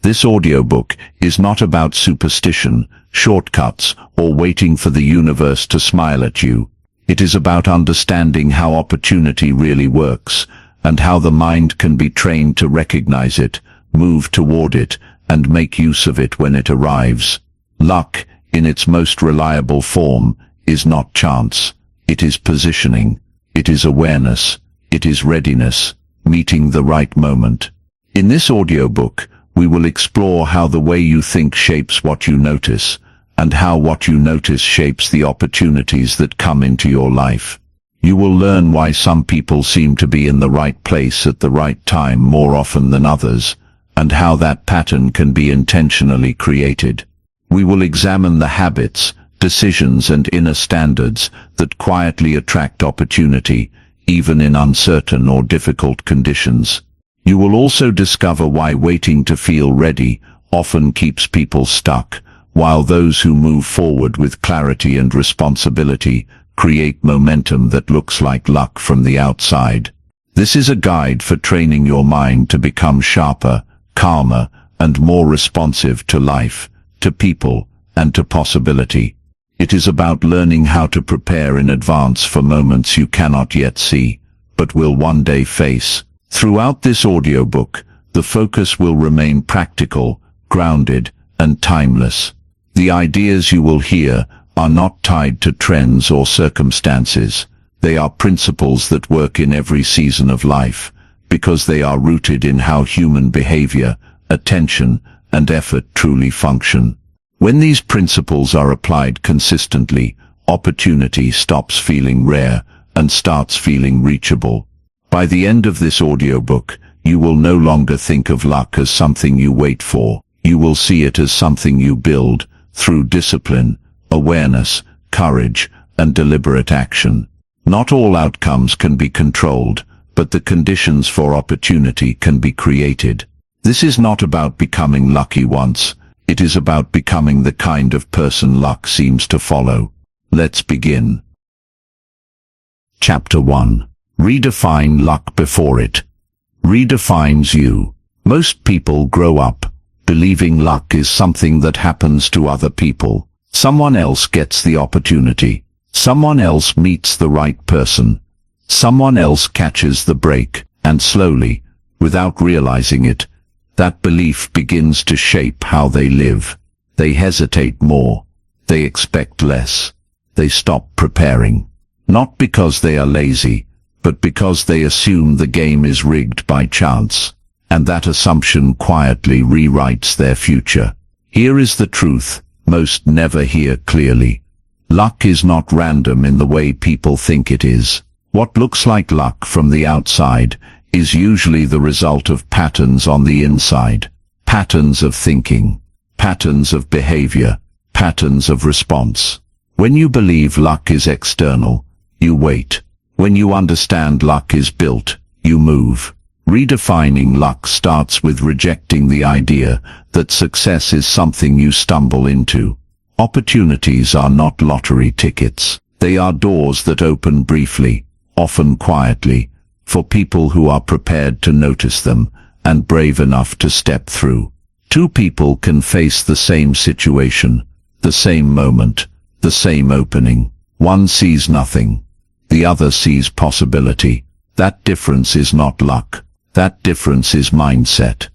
This audiobook is not about superstition, shortcuts, or waiting for the universe to smile at you. It is about understanding how opportunity really works, and how the mind can be trained to recognize it, move toward it, and make use of it when it arrives. Luck, in its most reliable form, is not chance. It is positioning. It is awareness. It is readiness, meeting the right moment. In this audiobook, we will explore how the way you think shapes what you notice, and how what you notice shapes the opportunities that come into your life. You will learn why some people seem to be in the right place at the right time more often than others, and how that pattern can be intentionally created. We will examine the habits, decisions, and inner standards that quietly attract opportunity, even in uncertain or difficult conditions. You will also discover why waiting to feel ready often keeps people stuck, while those who move forward with clarity and responsibility create momentum that looks like luck from the outside. This is a guide for training your mind to become sharper, calmer, and more responsive to life, to people, and to possibility. It is about learning how to prepare in advance for moments you cannot yet see, but will one day face. Throughout this audiobook, the focus will remain practical, grounded, and timeless. The ideas you will hear are not tied to trends or circumstances. They are principles that work in every season of life, because they are rooted in how human behavior, attention, and effort truly function. When these principles are applied consistently, opportunity stops feeling rare and starts feeling reachable. By the end of this audiobook, you will no longer think of luck as something you wait for. You will see it as something you build through discipline, awareness, courage, and deliberate action. Not all outcomes can be controlled, but the conditions for opportunity can be created. This is not about becoming lucky once. It is about becoming the kind of person luck seems to follow. Let's begin. Chapter 1. Redefine luck before it redefines you. Most people grow up believing luck is something that happens to other people. Someone else gets the opportunity. Someone else meets the right person. Someone else catches the break, and slowly, without realizing it, that belief begins to shape how they live. They hesitate more. They expect less. They stop preparing. Not because they are lazy, but because they assume the game is rigged by chance. And that assumption quietly rewrites their future. Here is the truth most never hear clearly. Luck is not random in the way people think it is. What looks like luck from the outside is usually the result of patterns on the inside. Patterns of thinking, patterns of behavior, patterns of response. When you believe luck is external, you wait. When you understand luck is built, you move. Redefining luck starts with rejecting the idea that success is something you stumble into. Opportunities are not lottery tickets. They are doors that open briefly, often quietly, for people who are prepared to notice them and brave enough to step through. Two people can face the same situation, the same moment, the same opening. One sees nothing. The other sees possibility. That difference is not luck. That difference is mindset.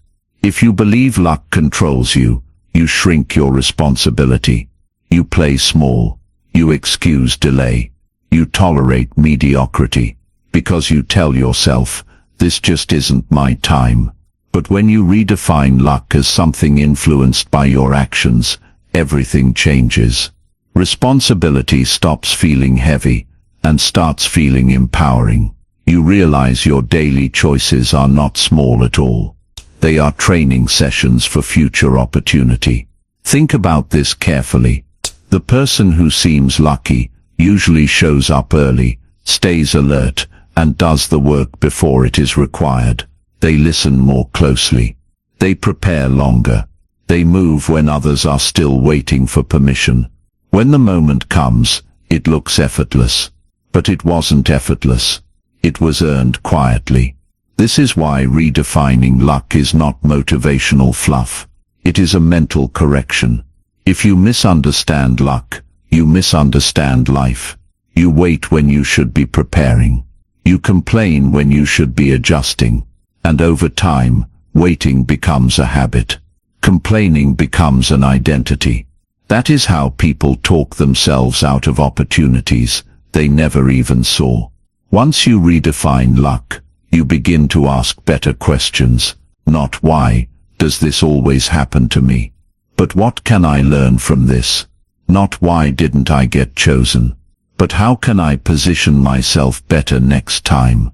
If you believe luck controls you, you shrink your responsibility. You play small. You excuse delay. You tolerate mediocrity, because you tell yourself, this just isn't my time. But when you redefine luck as something influenced by your actions, everything changes. Responsibility stops feeling heavy and starts feeling empowering. You realize your daily choices are not small at all. They are training sessions for future opportunity. Think about this carefully. The person who seems lucky usually shows up early, stays alert, and does the work before it is required. They listen more closely. They prepare longer. They move when others are still waiting for permission. When the moment comes, it looks effortless. But it wasn't effortless. It was earned quietly. This is why redefining luck is not motivational fluff. It is a mental correction. If you misunderstand luck, you misunderstand life. You wait when you should be preparing. You complain when you should be adjusting. And over time, waiting becomes a habit. Complaining becomes an identity. That is how people talk themselves out of opportunities they never even saw. Once you redefine luck, you begin to ask better questions. Not why does this always happen to me, but what can I learn from this? Not why didn't I get chosen, but how can I position myself better next time?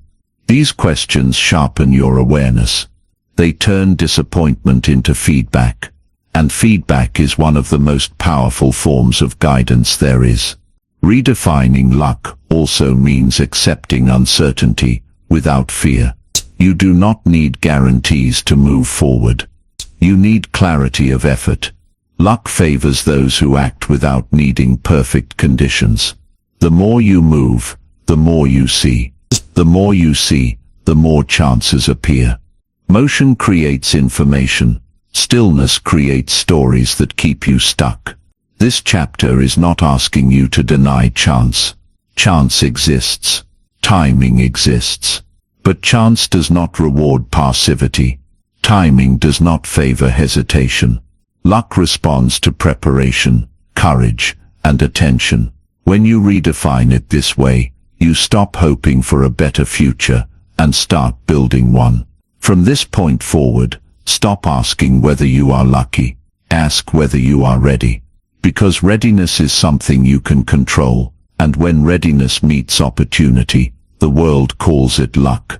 These questions sharpen your awareness. They turn disappointment into feedback, and feedback is one of the most powerful forms of guidance there is. Redefining luck also means accepting uncertainty without fear. You do not need guarantees to move forward. You need clarity of effort. Luck favors those who act without needing perfect conditions. The more you move, the more you see. The more you see, the more chances appear. Motion creates information. Stillness creates stories that keep you stuck. This chapter is not asking you to deny chance. Chance exists. Timing exists. But chance does not reward passivity. Timing does not favor hesitation. Luck responds to preparation, courage, and attention. When you redefine it this way, you stop hoping for a better future and start building one. From this point forward, stop asking whether you are lucky. Ask whether you are ready. Because readiness is something you can control, and when readiness meets opportunity, the world calls it luck.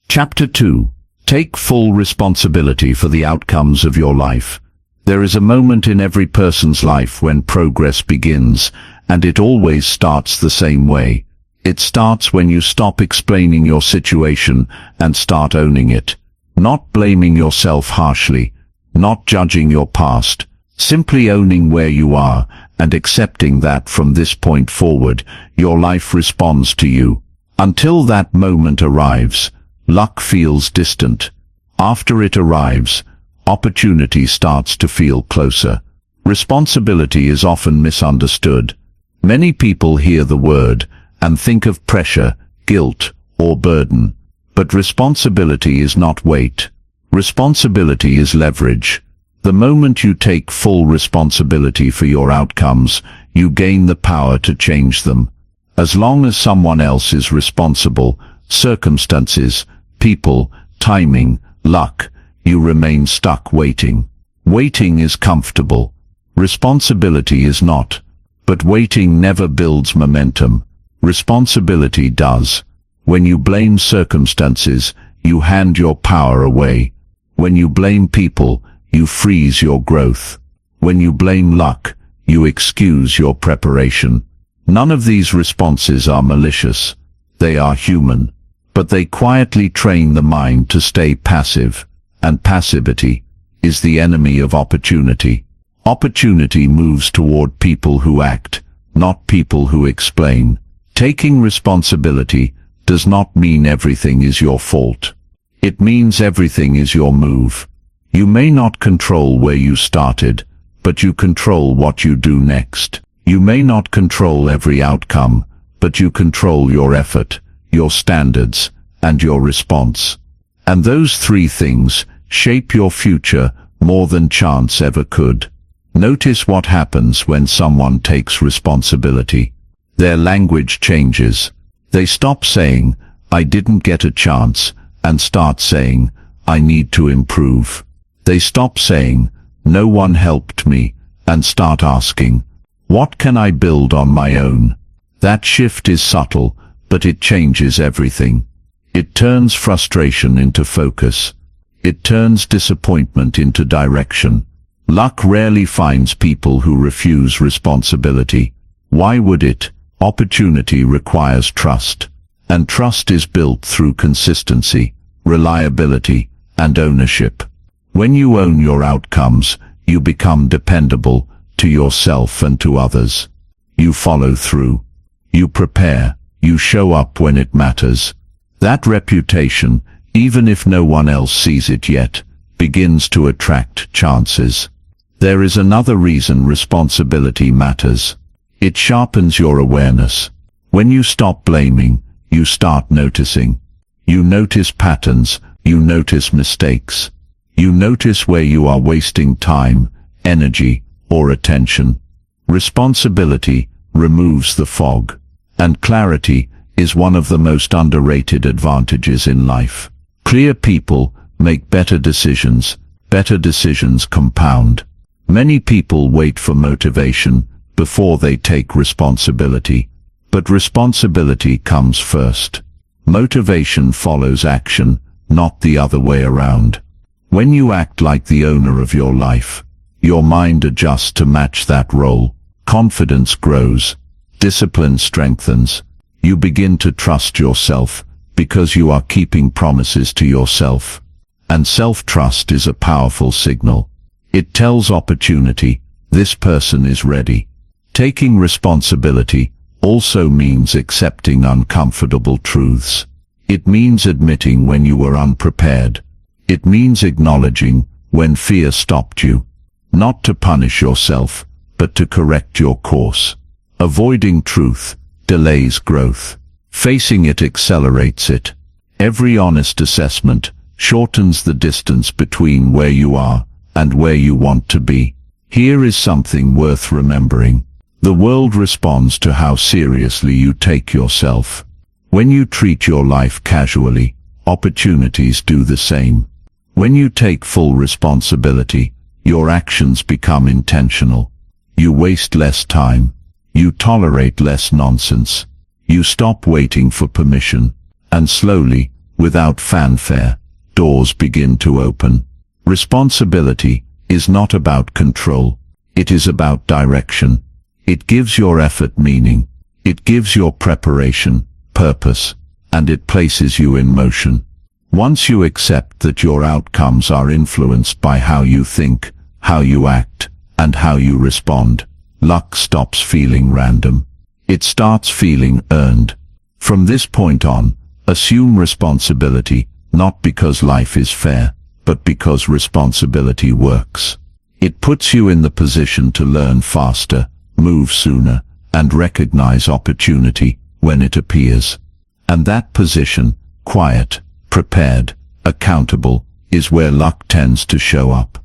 Chapter 2. Take full responsibility for the outcomes of your life. There is a moment in every person's life when progress begins, and it always starts the same way. It starts when you stop explaining your situation and start owning it. Not blaming yourself harshly, not judging your past, simply owning where you are and accepting that from this point forward, your life responds to you. Until that moment arrives, luck feels distant. After it arrives, opportunity starts to feel closer. Responsibility is often misunderstood. Many people hear the word and think of pressure, guilt, or burden. But responsibility is not weight. Responsibility is leverage. The moment you take full responsibility for your outcomes, you gain the power to change them. As long as someone else is responsible, circumstances, people, timing, luck, you remain stuck waiting. Waiting is comfortable. Responsibility is not. But waiting never builds momentum. Responsibility does. When you blame circumstances, you hand your power away. When you blame people, you freeze your growth. When you blame luck, you excuse your preparation. None of these responses are malicious. They are human. But they quietly train the mind to stay passive. And passivity is the enemy of opportunity. Opportunity moves toward people who act, not people who explain. Taking responsibility does not mean everything is your fault. It means everything is your move. You may not control where you started, but you control what you do next. You may not control every outcome, but you control your effort, your standards, and your response. And those three things shape your future more than chance ever could. Notice what happens when someone takes responsibility. Their language changes. They stop saying, "I didn't get a chance," and start saying, "I need to improve." They stop saying, "No one helped me," and start asking, "What can I build on my own?" That shift is subtle, but it changes everything. It turns frustration into focus. It turns disappointment into direction. Luck rarely finds people who refuse responsibility. Why would it? Opportunity requires trust. And trust is built through consistency, reliability, and ownership. When you own your outcomes, you become dependable to yourself and to others. You follow through. You prepare. You show up when it matters. That reputation, even if no one else sees it yet, begins to attract chances. There is another reason responsibility matters. It sharpens your awareness. When you stop blaming, you start noticing. You notice patterns, you notice mistakes. You notice where you are wasting time, energy, or attention. Responsibility removes the fog, and clarity is one of the most underrated advantages in life. Clear people make better decisions compound. Many people wait for motivation before they take responsibility, but responsibility comes first. Motivation follows action, not the other way around. When you act like the owner of your life, your mind adjusts to match that role. Confidence grows, discipline strengthens. You begin to trust yourself because you are keeping promises to yourself. And self-trust is a powerful signal. It tells opportunity, this person is ready. Taking responsibility also means accepting uncomfortable truths. It means admitting when you were unprepared. It means acknowledging when fear stopped you. Not to punish yourself, but to correct your course. Avoiding truth delays growth. Facing it accelerates it. Every honest assessment shortens the distance between where you are and where you want to be. Here is something worth remembering. The world responds to how seriously you take yourself. When you treat your life casually, opportunities do the same. When you take full responsibility, your actions become intentional. You waste less time. You tolerate less nonsense. You stop waiting for permission. And slowly, without fanfare, doors begin to open. Responsibility is not about control. It is about direction. It gives your effort meaning. It gives your preparation purpose. And it places you in motion. Once you accept that your outcomes are influenced by how you think, how you act, and how you respond, luck stops feeling random. It starts feeling earned. From this point on, assume responsibility, not because life is fair, but because responsibility works. It puts you in the position to learn faster, move sooner, and recognize opportunity when it appears. And that position, quiet, prepared, accountable, is where luck tends to show up.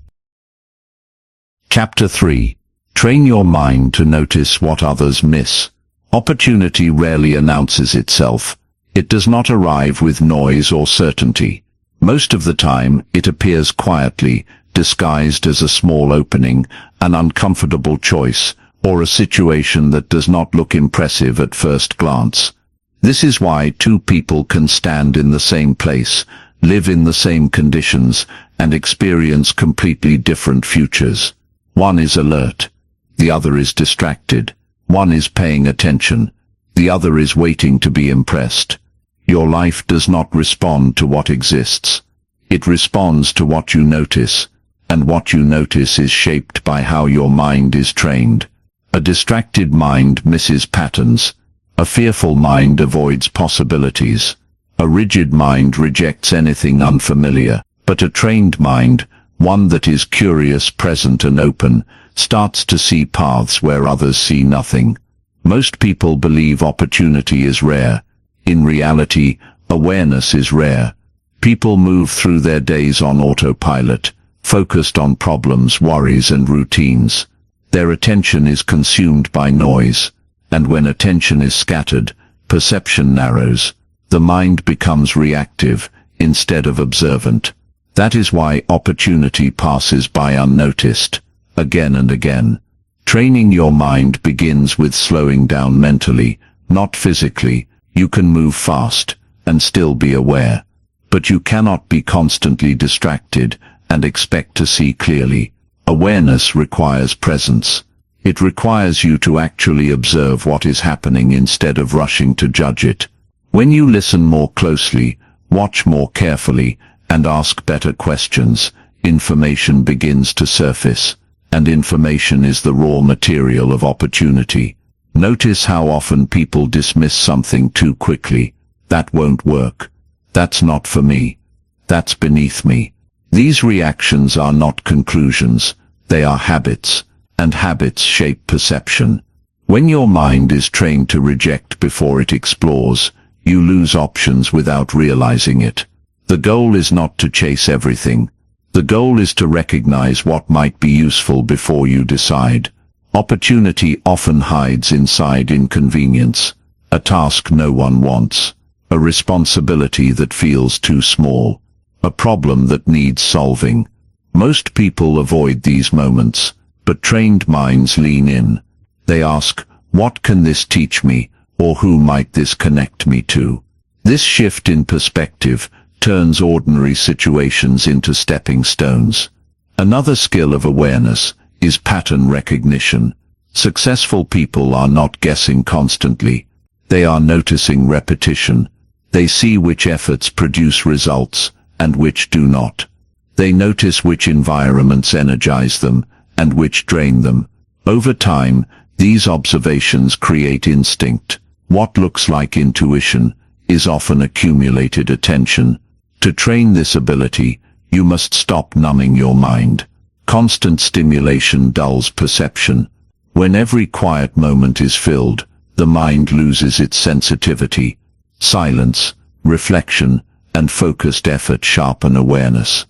Chapter 3. Train your mind to notice what others miss. Opportunity rarely announces itself. It does not arrive with noise or certainty. Most of the time, it appears quietly, disguised as a small opening, an uncomfortable choice, or a situation that does not look impressive at first glance. This is why two people can stand in the same place, live in the same conditions, and experience completely different futures. One is alert. The other is distracted. One is paying attention. The other is waiting to be impressed. Your life does not respond to what exists. It responds to what you notice, and what you notice is shaped by how your mind is trained. A distracted mind misses patterns. A fearful mind avoids possibilities. A rigid mind rejects anything unfamiliar. But a trained mind, one that is curious, present and open, starts to see paths where others see nothing. Most people believe opportunity is rare. In reality, awareness is rare. People move through their days on autopilot, focused on problems, worries and routines. Their attention is consumed by noise. And when attention is scattered, perception narrows. The mind becomes reactive instead of observant. That is why opportunity passes by unnoticed, again and again. Training your mind begins with slowing down mentally, not physically. You can move fast and still be aware. But you cannot be constantly distracted and expect to see clearly. Awareness requires presence. It requires you to actually observe what is happening instead of rushing to judge it. When you listen more closely, watch more carefully, and ask better questions, information begins to surface. And information is the raw material of opportunity. Notice how often people dismiss something too quickly. That won't work. That's not for me. That's beneath me. These reactions are not conclusions, they are habits, and habits shape perception. When your mind is trained to reject before it explores, you lose options without realizing it. The goal is not to chase everything. The goal is to recognize what might be useful before you decide. Opportunity often hides inside inconvenience, a task no one wants, a responsibility that feels too small, a problem that needs solving. Most people avoid these moments, but trained minds lean in. They ask, what can this teach me, or who might this connect me to? This shift in perspective turns ordinary situations into stepping stones. Another skill of awareness is pattern recognition. Successful people are not guessing constantly. They are noticing repetition. They see which efforts produce results and which do not. They notice which environments energize them and which drain them. Over time, these observations create instinct. What looks like intuition is often accumulated attention. To train this ability, you must stop numbing your mind. Constant stimulation dulls perception. When every quiet moment is filled, the mind loses its sensitivity. Silence, reflection, and focused effort sharpen awareness.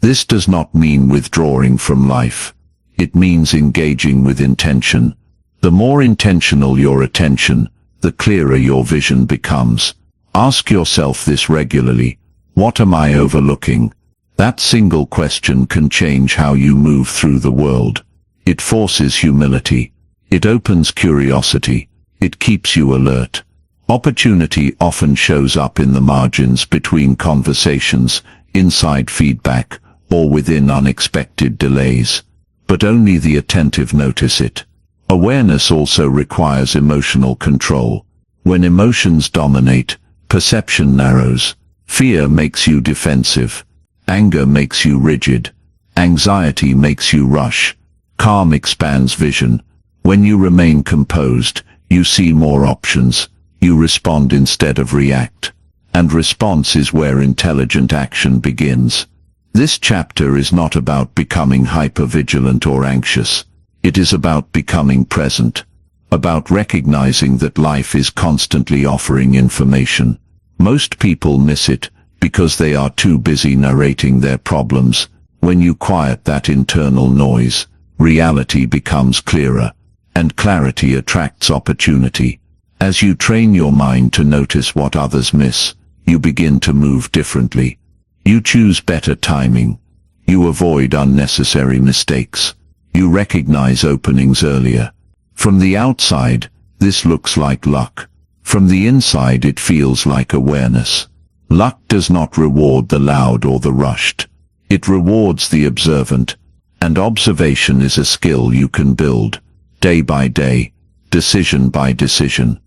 This does not mean withdrawing from life. It means engaging with intention. The more intentional your attention, the clearer your vision becomes. Ask yourself this regularly. What am I overlooking? That single question can change how you move through the world. It forces humility. It opens curiosity. It keeps you alert. Opportunity often shows up in the margins between conversations, inside feedback, or within unexpected delays. But only the attentive notice it. Awareness also requires emotional control. When emotions dominate, perception narrows. Fear makes you defensive. Anger makes you rigid. Anxiety makes you rush. Calm expands vision. When you remain composed, you see more options. You respond instead of react. And response is where intelligent action begins. This chapter is not about becoming hypervigilant or anxious. It is about becoming present. About recognizing that life is constantly offering information. Most people miss it because they are too busy narrating their problems. When you quiet that internal noise, reality becomes clearer, and clarity attracts opportunity. As you train your mind to notice what others miss, you begin to move differently. You choose better timing. You avoid unnecessary mistakes. You recognize openings earlier. From the outside, this looks like luck. From the inside it feels like awareness. Luck does not reward the loud or the rushed. It rewards the observant, and observation is a skill you can build, day by day, decision by decision.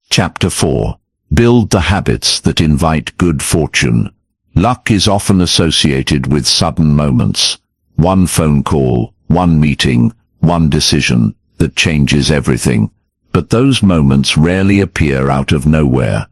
Chapter 4. Build the habits that invite good fortune. Luck is often associated with sudden moments. One phone call, one meeting, one decision that changes everything. But those moments rarely appear out of nowhere.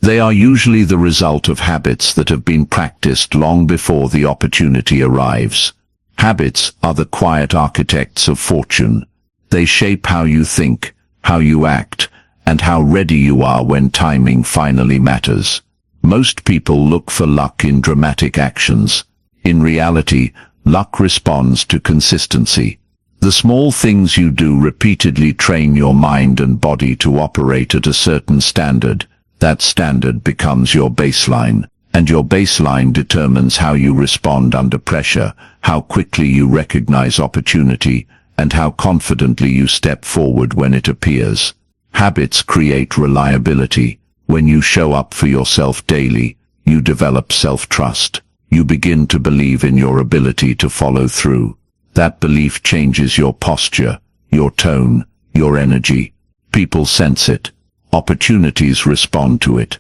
They are usually the result of habits that have been practiced long before the opportunity arrives. Habits are the quiet architects of fortune. They shape how you think, how you act, and how ready you are when timing finally matters. Most people look for luck in dramatic actions. In reality, luck responds to consistency. The small things you do repeatedly train your mind and body to operate at a certain standard. That standard becomes your baseline, and your baseline determines how you respond under pressure, how quickly you recognize opportunity, and how confidently you step forward when it appears. Habits create reliability. When you show up for yourself daily, you develop self-trust. You begin to believe in your ability to follow through. That belief changes your posture, your tone, your energy. People sense it. Opportunities respond to it.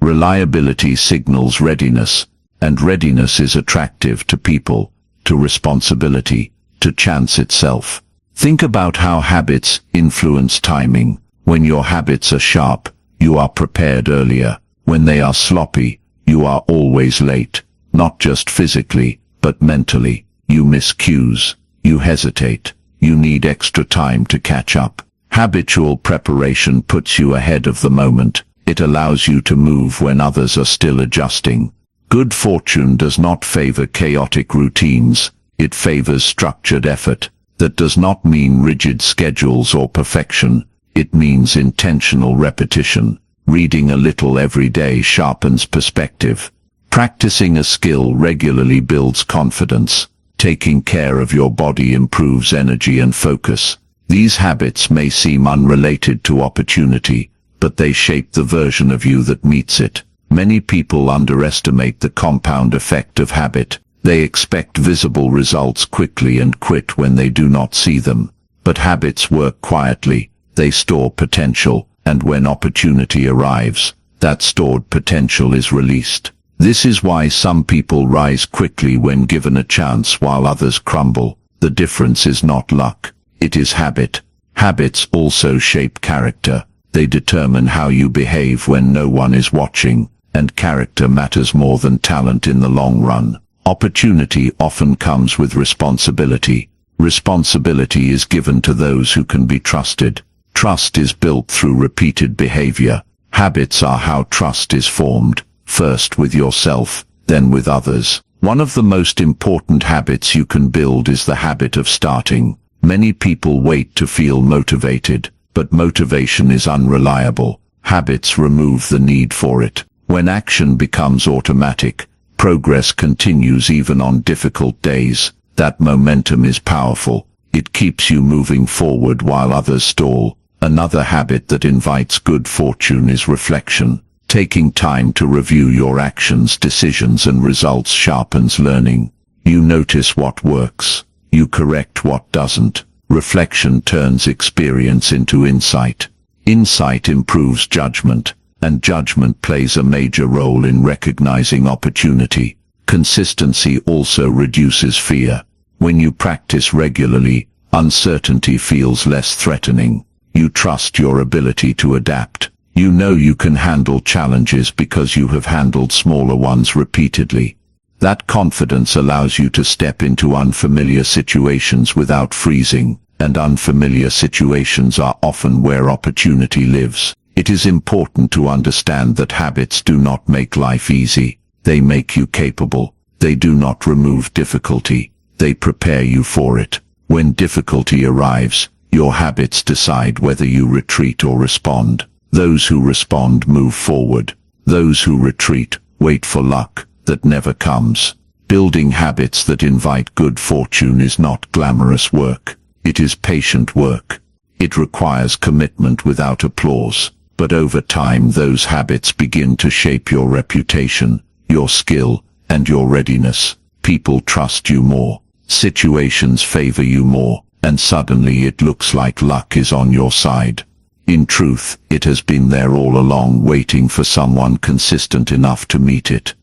Reliability signals readiness, and readiness is attractive to people, to responsibility, to chance itself. Think about how habits influence timing. When your habits are sharp, you are prepared earlier. When they are sloppy, you are always late. not just physically, but mentally. You miss cues, you hesitate, you need extra time to catch up. Habitual preparation puts you ahead of the moment. It allows you to move when others are still adjusting. Good fortune does not favor chaotic routines. It favors structured effort. That does not mean rigid schedules or perfection. It means intentional repetition. Reading a little every day sharpens perspective. Practicing a skill regularly builds confidence. Taking care of your body improves energy and focus. These habits may seem unrelated to opportunity, but they shape the version of you that meets it. Many people underestimate the compound effect of habit. They expect visible results quickly and quit when they do not see them. But habits work quietly. They store potential, and when opportunity arrives, that stored potential is released. This is why some people rise quickly when given a chance while others crumble. The difference is not luck. It is habit. Habits also shape character. They determine how you behave when no one is watching, and character matters more than talent in the long run. Opportunity often comes with responsibility. Responsibility is given to those who can be trusted. Trust is built through repeated behavior. Habits are how trust is formed, first with yourself, then with others. One of the most important habits you can build is the habit of starting. Many people wait to feel motivated, but motivation is unreliable. Habits remove the need for it. When action becomes automatic, progress continues even on difficult days. That momentum is powerful. It keeps you moving forward while others stall. Another habit that invites good fortune is reflection. Taking time to review your actions, decisions, and results sharpens learning. You notice what works. You correct what doesn't. Reflection turns experience into insight. Insight improves judgment, and judgment plays a major role in recognizing opportunity. Consistency also reduces fear. When you practice regularly, uncertainty feels less threatening. You trust your ability to adapt. You know you can handle challenges because you have handled smaller ones repeatedly. That confidence allows you to step into unfamiliar situations without freezing, and unfamiliar situations are often where opportunity lives. It is important to understand that habits do not make life easy. They make you capable. They do not remove difficulty. They prepare you for it. When difficulty arrives, your habits decide whether you retreat or respond. Those who respond move forward. Those who retreat wait for luck that never comes. Building habits that invite good fortune is not glamorous work. It is patient work. It requires commitment without applause. But over time those habits begin to shape your reputation, your skill, and your readiness. People trust you more. Situations favor you more, and suddenly it looks like luck is on your side. In truth, it has been there all along, waiting for someone consistent enough to meet it.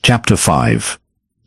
Chapter 5.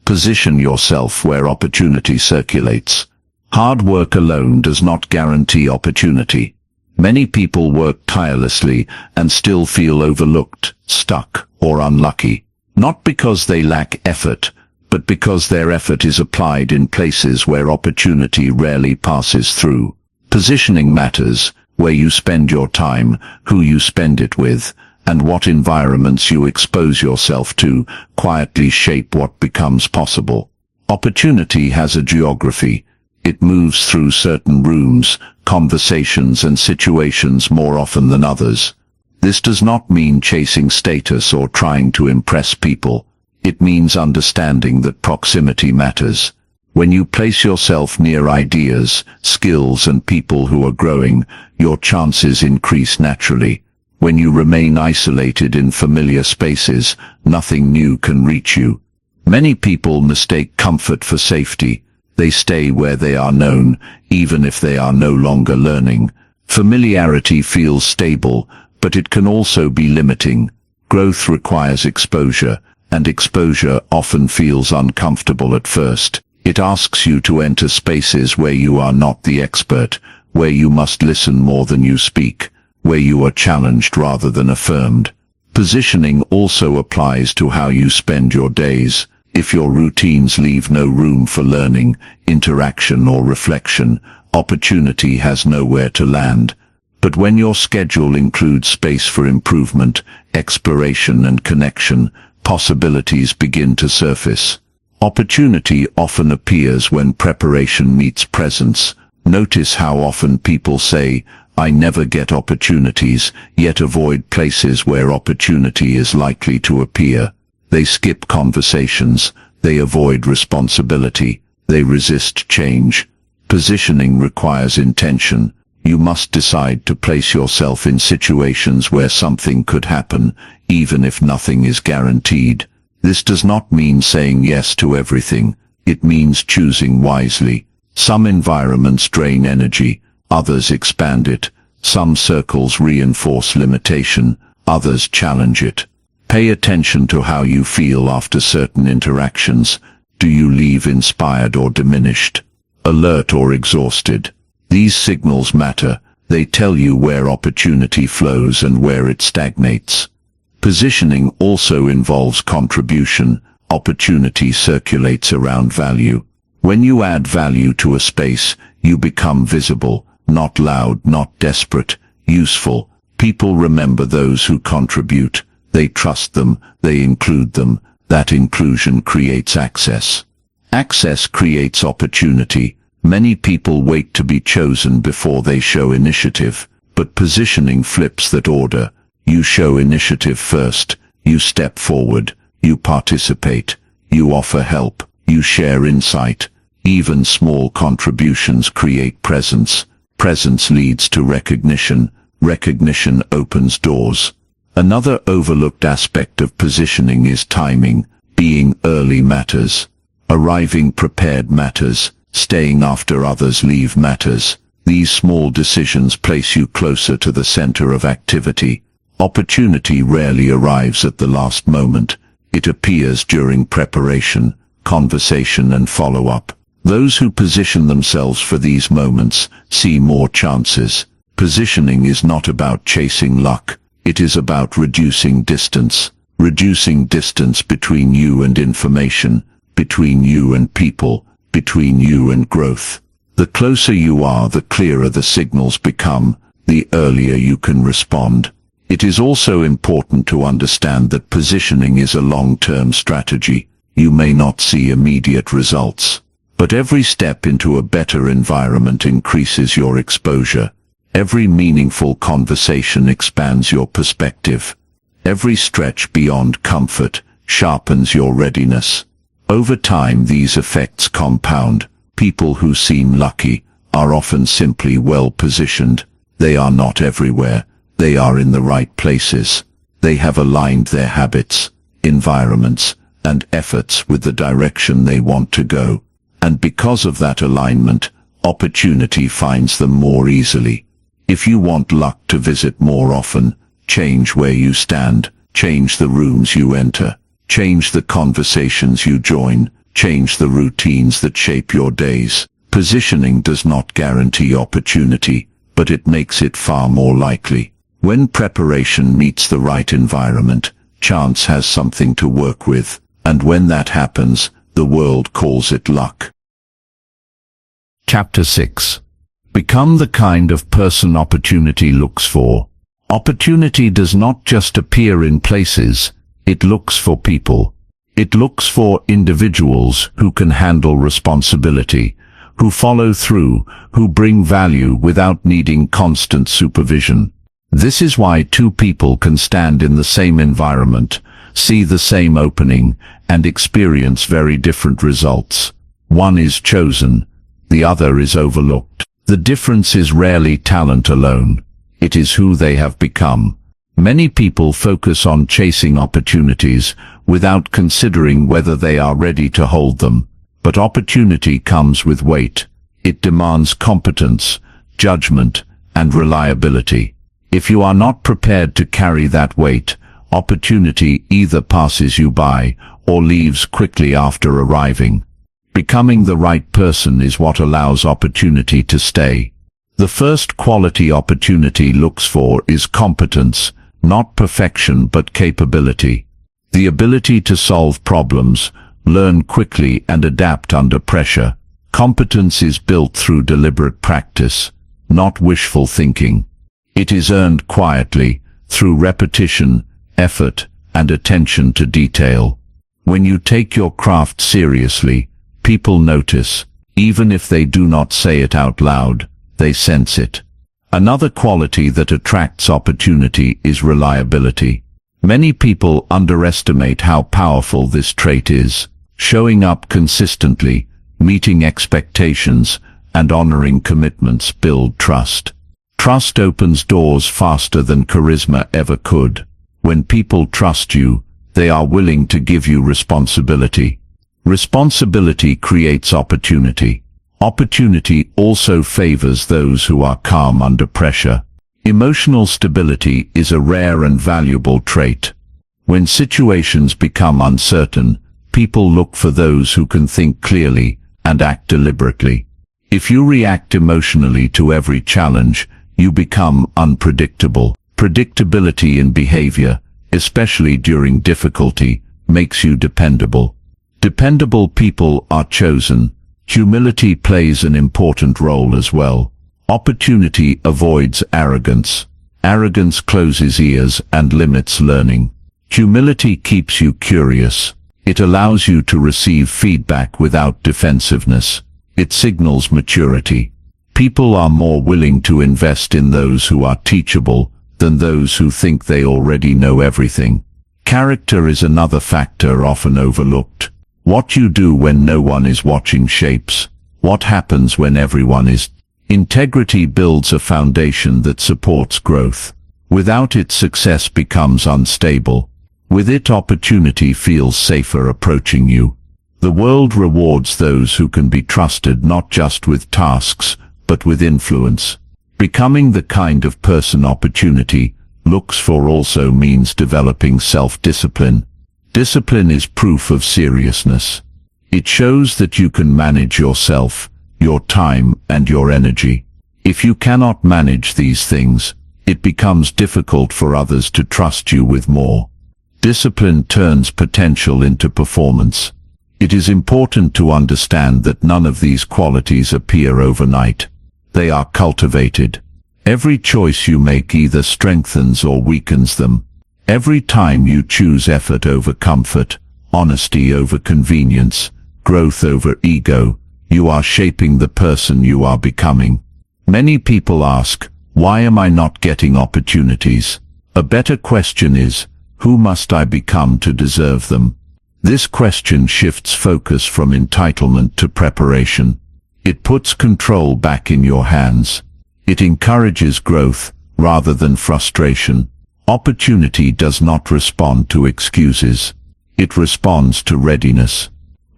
Position yourself where opportunity circulates. Hard work alone does not guarantee opportunity. Many people work tirelessly and still feel overlooked, stuck, or unlucky. Not because they lack effort, but because their effort is applied in places where opportunity rarely passes through. Positioning matters. Where you spend your time, who you spend it with, and what environments you expose yourself to quietly shape what becomes possible. Opportunity has a geography. It moves through certain rooms, conversations, and situations more often than others. This does not mean chasing status or trying to impress people. It means understanding that proximity matters. When you place yourself near ideas, skills, and people who are growing, your chances increase naturally. When you remain isolated in familiar spaces, nothing new can reach you. Many people mistake comfort for safety. They stay where they are known, even if they are no longer learning. Familiarity feels stable, but it can also be limiting. Growth requires exposure, and exposure often feels uncomfortable at first. It asks you to enter spaces where you are not the expert, where you must listen more than you speak, where you are challenged rather than affirmed. Positioning also applies to how you spend your days. If your routines leave no room for learning, interaction or reflection, opportunity has nowhere to land. But when your schedule includes space for improvement, exploration and connection, possibilities begin to surface. Opportunity often appears when preparation meets presence. Notice how often people say, "I never get opportunities," yet avoid places where opportunity is likely to appear. They skip conversations, they avoid responsibility, they resist change. Positioning requires intention. You must decide to place yourself in situations where something could happen, even if nothing is guaranteed. This does not mean saying yes to everything. It means choosing wisely. Some environments drain energy, others expand it. Some circles reinforce limitation, others challenge it. Pay attention to how you feel after certain interactions. Do you leave inspired or diminished? Alert or exhausted? These signals matter. They tell you where opportunity flows and where it stagnates. Positioning also involves contribution. Opportunity circulates around value. When you add value to a space, you become visible, not loud, not desperate, useful. People remember those who contribute. They trust them, they include them. That inclusion creates access. Access creates opportunity. Many people wait to be chosen before they show initiative, but positioning flips that order. You show initiative first, you step forward, you participate, you offer help, you share insight. Even small contributions create presence. Presence leads to recognition. Recognition opens doors. Another overlooked aspect of positioning is timing. Being early matters. Arriving prepared matters. Staying after others leave matters. These small decisions place you closer to the center of activity. Opportunity rarely arrives at the last moment. It appears during preparation, conversation and follow-up. Those who position themselves for these moments see more chances. Positioning is not about chasing luck. It is about reducing distance. Reducing distance between you and information, between you and people, between you and growth. The closer you are, the clearer the signals become, the earlier you can respond. It is also important to understand that positioning is a long-term strategy. You may not see immediate results, but every step into a better environment increases your exposure. Every meaningful conversation expands your perspective. Every stretch beyond comfort sharpens your readiness. Over time, these effects compound. People who seem lucky are often simply well-positioned. They are not everywhere. They are in the right places. They have aligned their habits, environments, and efforts with the direction they want to go. And because of that alignment, opportunity finds them more easily. If you want luck to visit more often, change where you stand, change the rooms you enter, change the conversations you join, change the routines that shape your days. Positioning does not guarantee opportunity, but it makes it far more likely. When preparation meets the right environment, chance has something to work with, and when that happens, the world calls it luck. Chapter 6. Become the kind of person opportunity looks for. Opportunity does not just appear in places, it looks for people. It looks for individuals who can handle responsibility, who follow through, who bring value without needing constant supervision. This is why two people can stand in the same environment, see the same opening, and experience very different results. One is chosen, the other is overlooked. The difference is rarely talent alone. It is who they have become. Many people focus on chasing opportunities without considering whether they are ready to hold them. But opportunity comes with weight. It demands competence, judgment, and reliability. If you are not prepared to carry that weight, opportunity either passes you by or leaves quickly after arriving. Becoming the right person is what allows opportunity to stay. The first quality opportunity looks for is competence, not perfection but capability. The ability to solve problems, learn quickly and adapt under pressure. Competence is built through deliberate practice, not wishful thinking. It is earned quietly, through repetition, effort, and attention to detail. When you take your craft seriously, people notice. Even if they do not say it out loud, they sense it. Another quality that attracts opportunity is reliability. Many people underestimate how powerful this trait is. Showing up consistently, meeting expectations, and honoring commitments build trust. Trust opens doors faster than charisma ever could. When people trust you, they are willing to give you responsibility. Responsibility creates opportunity. Opportunity also favors those who are calm under pressure. Emotional stability is a rare and valuable trait. When situations become uncertain, people look for those who can think clearly and act deliberately. If you react emotionally to every challenge, you become unpredictable. Predictability in behavior, especially during difficulty, makes you dependable. Dependable people are chosen. Humility plays an important role as well. Opportunity avoids arrogance. Arrogance closes ears and limits learning. Humility keeps you curious. It allows you to receive feedback without defensiveness. It signals maturity. People are more willing to invest in those who are teachable than those who think they already know everything. Character is another factor often overlooked. What you do when no one is watching shapes what happens when everyone is. Integrity builds a foundation that supports growth. Without it, success becomes unstable. With it, opportunity feels safer approaching you. The world rewards those who can be trusted not just with tasks, but with influence. Becoming the kind of person opportunity looks for also means developing self-discipline. Discipline is proof of seriousness. It shows that you can manage yourself, your time, and your energy. If you cannot manage these things, it becomes difficult for others to trust you with more. Discipline turns potential into performance. It is important to understand that none of these qualities appear overnight. They are cultivated. Every choice you make either strengthens or weakens them. Every time you choose effort over comfort, honesty over convenience, growth over ego, you are shaping the person you are becoming. Many people ask, why am I not getting opportunities? A better question is, who must I become to deserve them? This question shifts focus from entitlement to preparation. It puts control back in your hands. It encourages growth rather than frustration. Opportunity does not respond to excuses. It responds to readiness.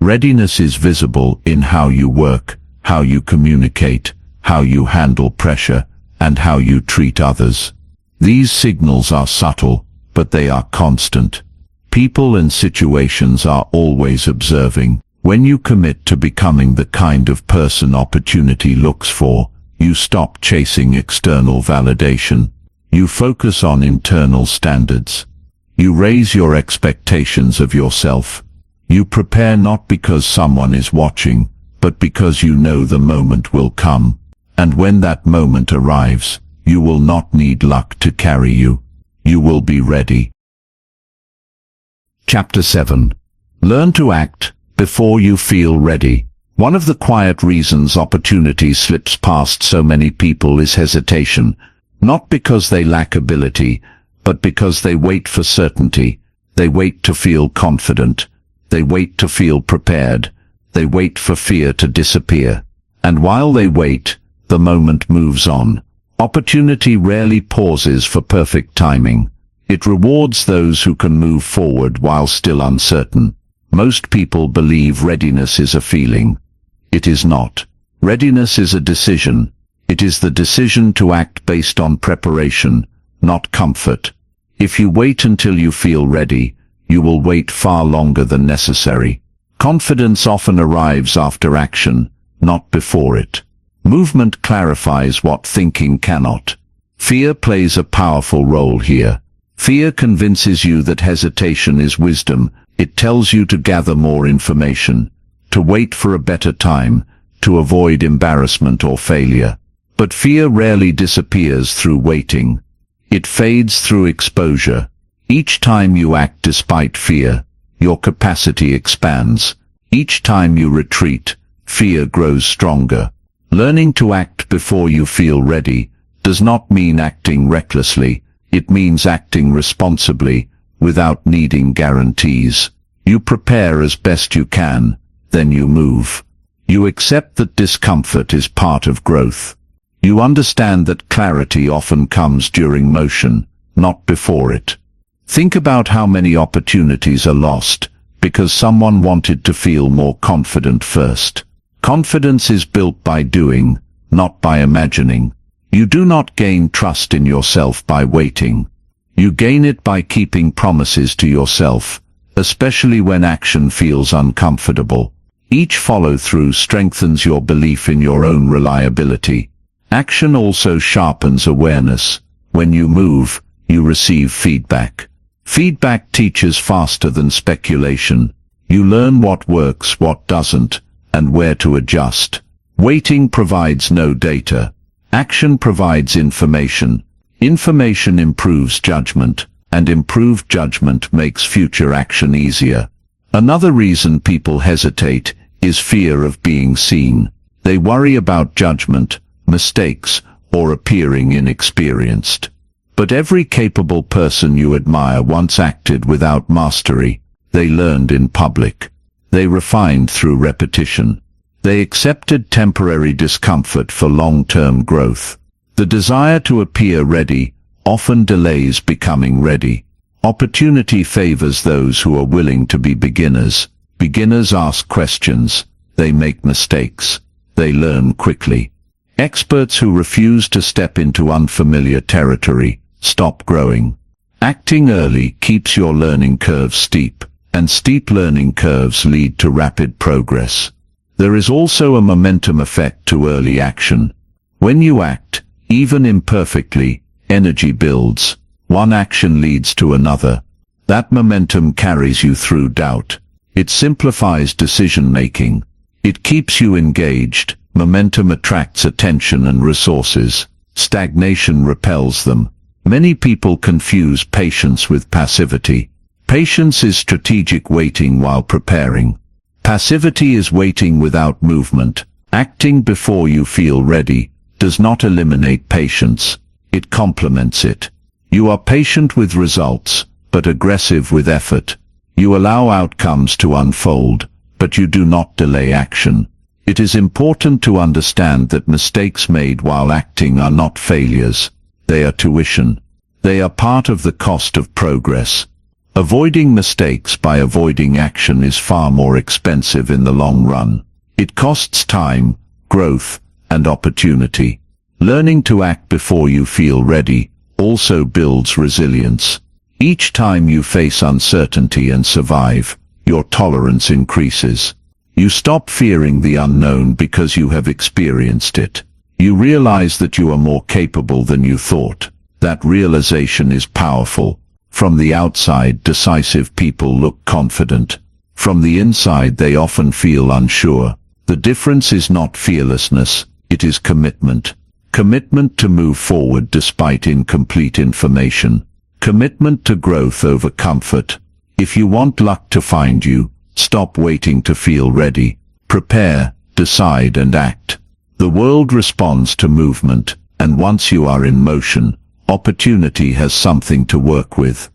Readiness is visible in how you work, how you communicate, how you handle pressure, and how you treat others. These signals are subtle, but they are constant. People and situations are always observing. When you commit to becoming the kind of person opportunity looks for, you stop chasing external validation. You focus on internal standards. You raise your expectations of yourself. You prepare not because someone is watching, but because you know the moment will come. And when that moment arrives, you will not need luck to carry you. You will be ready. Chapter 7. Learn to act before you feel ready. One of the quiet reasons opportunity slips past so many people is hesitation. Not because they lack ability, but because they wait for certainty. They wait to feel confident. They wait to feel prepared. They wait for fear to disappear. And while they wait, the moment moves on. Opportunity rarely pauses for perfect timing. It rewards those who can move forward while still uncertain. Most people believe readiness is a feeling. It is not. Readiness is a decision. It is the decision to act based on preparation, not comfort. If you wait until you feel ready, you will wait far longer than necessary. Confidence often arrives after action, not before it. Movement clarifies what thinking cannot. Fear plays a powerful role here. Fear convinces you that hesitation is wisdom. It tells you to gather more information, to wait for a better time, to avoid embarrassment or failure. But fear rarely disappears through waiting. It fades through exposure. Each time you act despite fear, your capacity expands. Each time you retreat, fear grows stronger. Learning to act before you feel ready does not mean acting recklessly. It means acting responsibly, without needing guarantees. You prepare as best you can, then you move. You accept that discomfort is part of growth. You understand that clarity often comes during motion, not before it. Think about how many opportunities are lost because someone wanted to feel more confident first. Confidence is built by doing, not by imagining. You do not gain trust in yourself by waiting. You gain it by keeping promises to yourself, especially when action feels uncomfortable. Each follow-through strengthens your belief in your own reliability. Action also sharpens awareness. When you move, you receive feedback. Feedback teaches faster than speculation. You learn what works, what doesn't, and where to adjust. Waiting provides no data. Action provides information. Information improves judgment, and improved judgment makes future action easier. Another reason people hesitate is fear of being seen. They worry about judgment, mistakes, or appearing inexperienced. But every capable person you admire once acted without mastery. They learned in public. They refined through repetition. They accepted temporary discomfort for long-term growth. The desire to appear ready often delays becoming ready. Opportunity favors those who are willing to be beginners. Beginners ask questions. They make mistakes. They learn quickly. Experts who refuse to step into unfamiliar territory stop growing. Acting early keeps your learning curve steep, and steep learning curves lead to rapid progress. There is also a momentum effect to early action. When you act, even imperfectly, energy builds. One action leads to another. That momentum carries you through doubt. It simplifies decision-making. It keeps you engaged. Momentum attracts attention and resources. Stagnation repels them. Many people confuse patience with passivity. Patience is strategic waiting while preparing. Passivity is waiting without movement. Acting before you feel ready does not eliminate patience. It complements it. You are patient with results, but aggressive with effort. You allow outcomes to unfold, but you do not delay action. It is important to understand that mistakes made while acting are not failures. They are tuition. They are part of the cost of progress. Avoiding mistakes by avoiding action is far more expensive in the long run. It costs time, growth, and opportunity. Learning to act before you feel ready also builds resilience. Each time you face uncertainty and survive, your tolerance increases. You stop fearing the unknown because you have experienced it. You realize that you are more capable than you thought. That realization is powerful. From the outside, decisive people look confident. From the inside, they often feel unsure. The difference is not fearlessness, it is commitment. Commitment to move forward despite incomplete information. Commitment to growth over comfort. If you want luck to find you, stop waiting to feel ready. Prepare, decide, and act. The world responds to movement, and once you are in motion, opportunity has something to work with.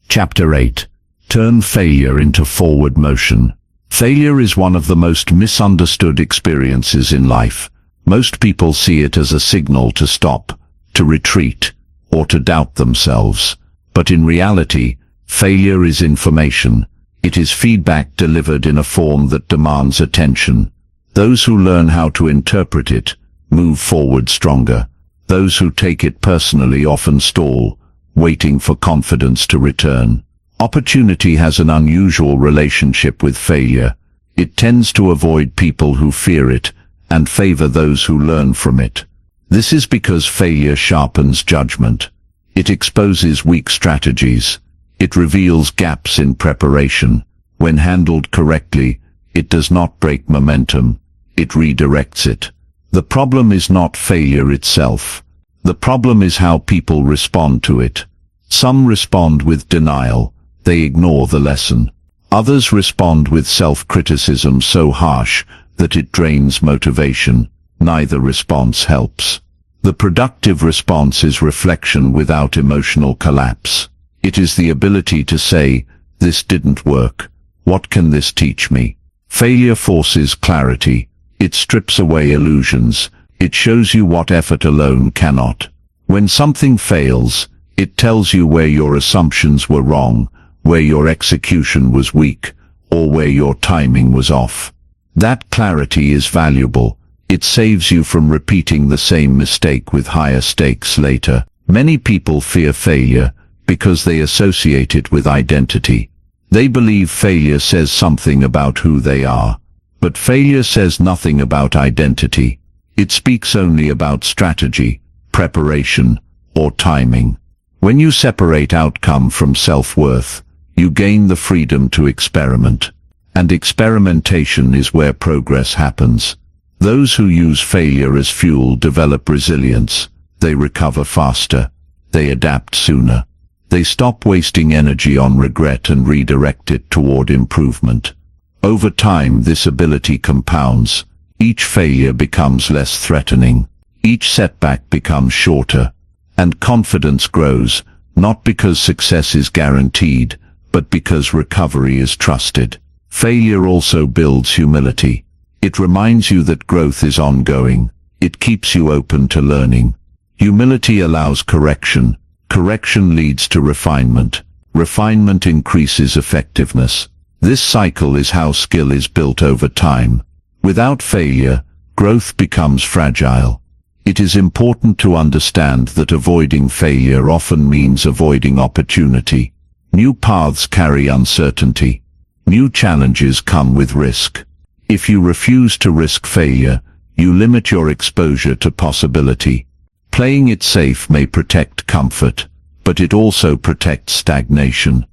Chapter 8. Turn failure into forward motion. Failure is one of the most misunderstood experiences in life. Most people see it as a signal to stop, to retreat, or to doubt themselves. But in reality, failure is information. It is feedback delivered in a form that demands attention. Those who learn how to interpret it move forward stronger. Those who take it personally often stall, waiting for confidence to return. Opportunity has an unusual relationship with failure. It tends to avoid people who fear it and favor those who learn from it. This is because failure sharpens judgment. It exposes weak strategies. It reveals gaps in preparation. When handled correctly, it does not break momentum. It redirects it. The problem is not failure itself. The problem is how people respond to it. Some respond with denial. They ignore the lesson. Others respond with self-criticism so harsh that it drains motivation. Neither response helps. The productive response is reflection without emotional collapse. It is the ability to say, "This didn't work. What can this teach me?" Failure forces clarity. It strips away illusions. It shows you what effort alone cannot. When something fails, it tells you where your assumptions were wrong, where your execution was weak, or where your timing was off. That clarity is valuable. It saves you from repeating the same mistake with higher stakes later. Many people fear failure because they associate it with identity. They believe failure says something about who they are. But failure says nothing about identity. It speaks only about strategy, preparation, or timing. When you separate outcome from self-worth, you gain the freedom to experiment. And experimentation is where progress happens. Those who use failure as fuel develop resilience. They recover faster. They adapt sooner. They stop wasting energy on regret and redirect it toward improvement. Over time, this ability compounds. Each failure becomes less threatening. Each setback becomes shorter. And confidence grows, not because success is guaranteed, but because recovery is trusted. Failure also builds humility. It reminds you that growth is ongoing. It keeps you open to learning. Humility allows correction. Correction leads to refinement. Refinement increases effectiveness. This cycle is how skill is built over time. Without failure, growth becomes fragile. It is important to understand that avoiding failure often means avoiding opportunity. New paths carry uncertainty. New challenges come with risk. If you refuse to risk failure, you limit your exposure to possibility. Playing it safe may protect comfort, but it also protects stagnation.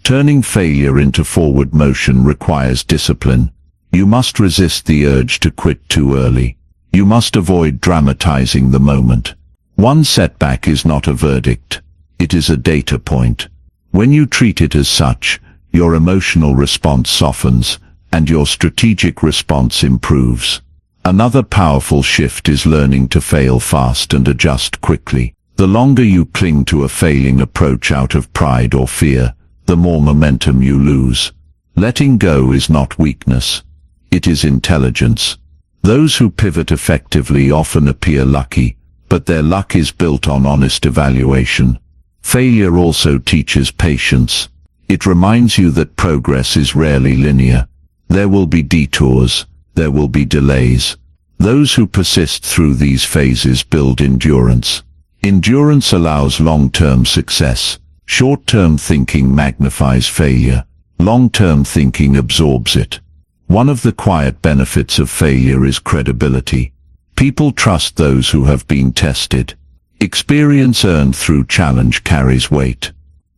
Turning failure into forward motion requires discipline. You must resist the urge to quit too early. You must avoid dramatizing the moment. One setback is not a verdict. It is a data point. When you treat it as such, your emotional response softens, and your strategic response improves. Another powerful shift is learning to fail fast and adjust quickly. The longer you cling to a failing approach out of pride or fear, the more momentum you lose. Letting go is not weakness. It is intelligence. Those who pivot effectively often appear lucky, but their luck is built on honest evaluation. Failure also teaches patience. It reminds you that progress is rarely linear. There will be detours. There will be delays. Those who persist through these phases build endurance. Endurance allows long-term success. Short-term thinking magnifies failure. Long-term thinking absorbs it. One of the quiet benefits of failure is credibility. People trust those who have been tested. Experience earned through challenge carries weight.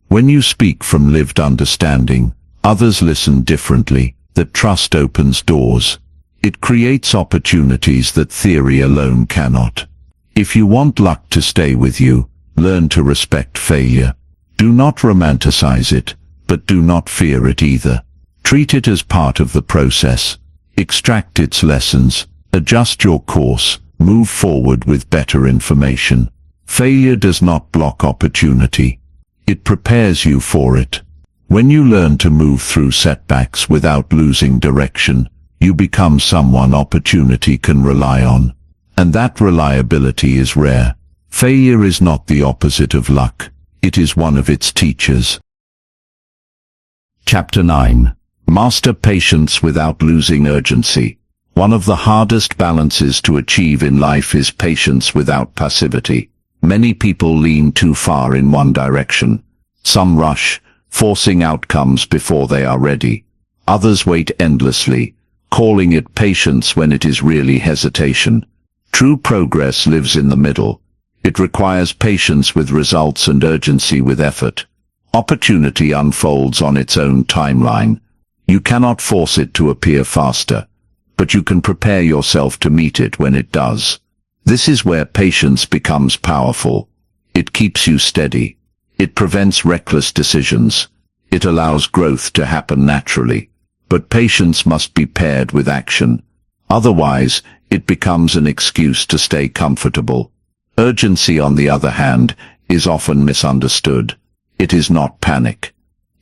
When you speak from lived understanding, others listen differently. That trust opens doors. It creates opportunities that theory alone cannot. If you want luck to stay with you, learn to respect failure. Do not romanticize it, but do not fear it either. Treat it as part of the process. Extract its lessons. Adjust your course. Move forward with better information. Failure does not block opportunity. It prepares you for it. When you learn to move through setbacks without losing direction, you become someone opportunity can rely on. And that reliability is rare. Failure is not the opposite of luck. It is one of its teachers. Chapter 9. Master patience without losing urgency. One of the hardest balances to achieve in life is patience without passivity. Many people lean too far in one direction. Some rush, forcing outcomes before they are ready. Others wait endlessly, calling it patience when it is really hesitation. True progress lives in the middle. It requires patience with results and urgency with effort. Opportunity unfolds on its own timeline. You cannot force it to appear faster, but you can prepare yourself to meet it when it does. This is where patience becomes powerful. It keeps you steady. It prevents reckless decisions. It allows growth to happen naturally. But patience must be paired with action. Otherwise, it becomes an excuse to stay comfortable. Urgency, on the other hand, is often misunderstood. It is not panic.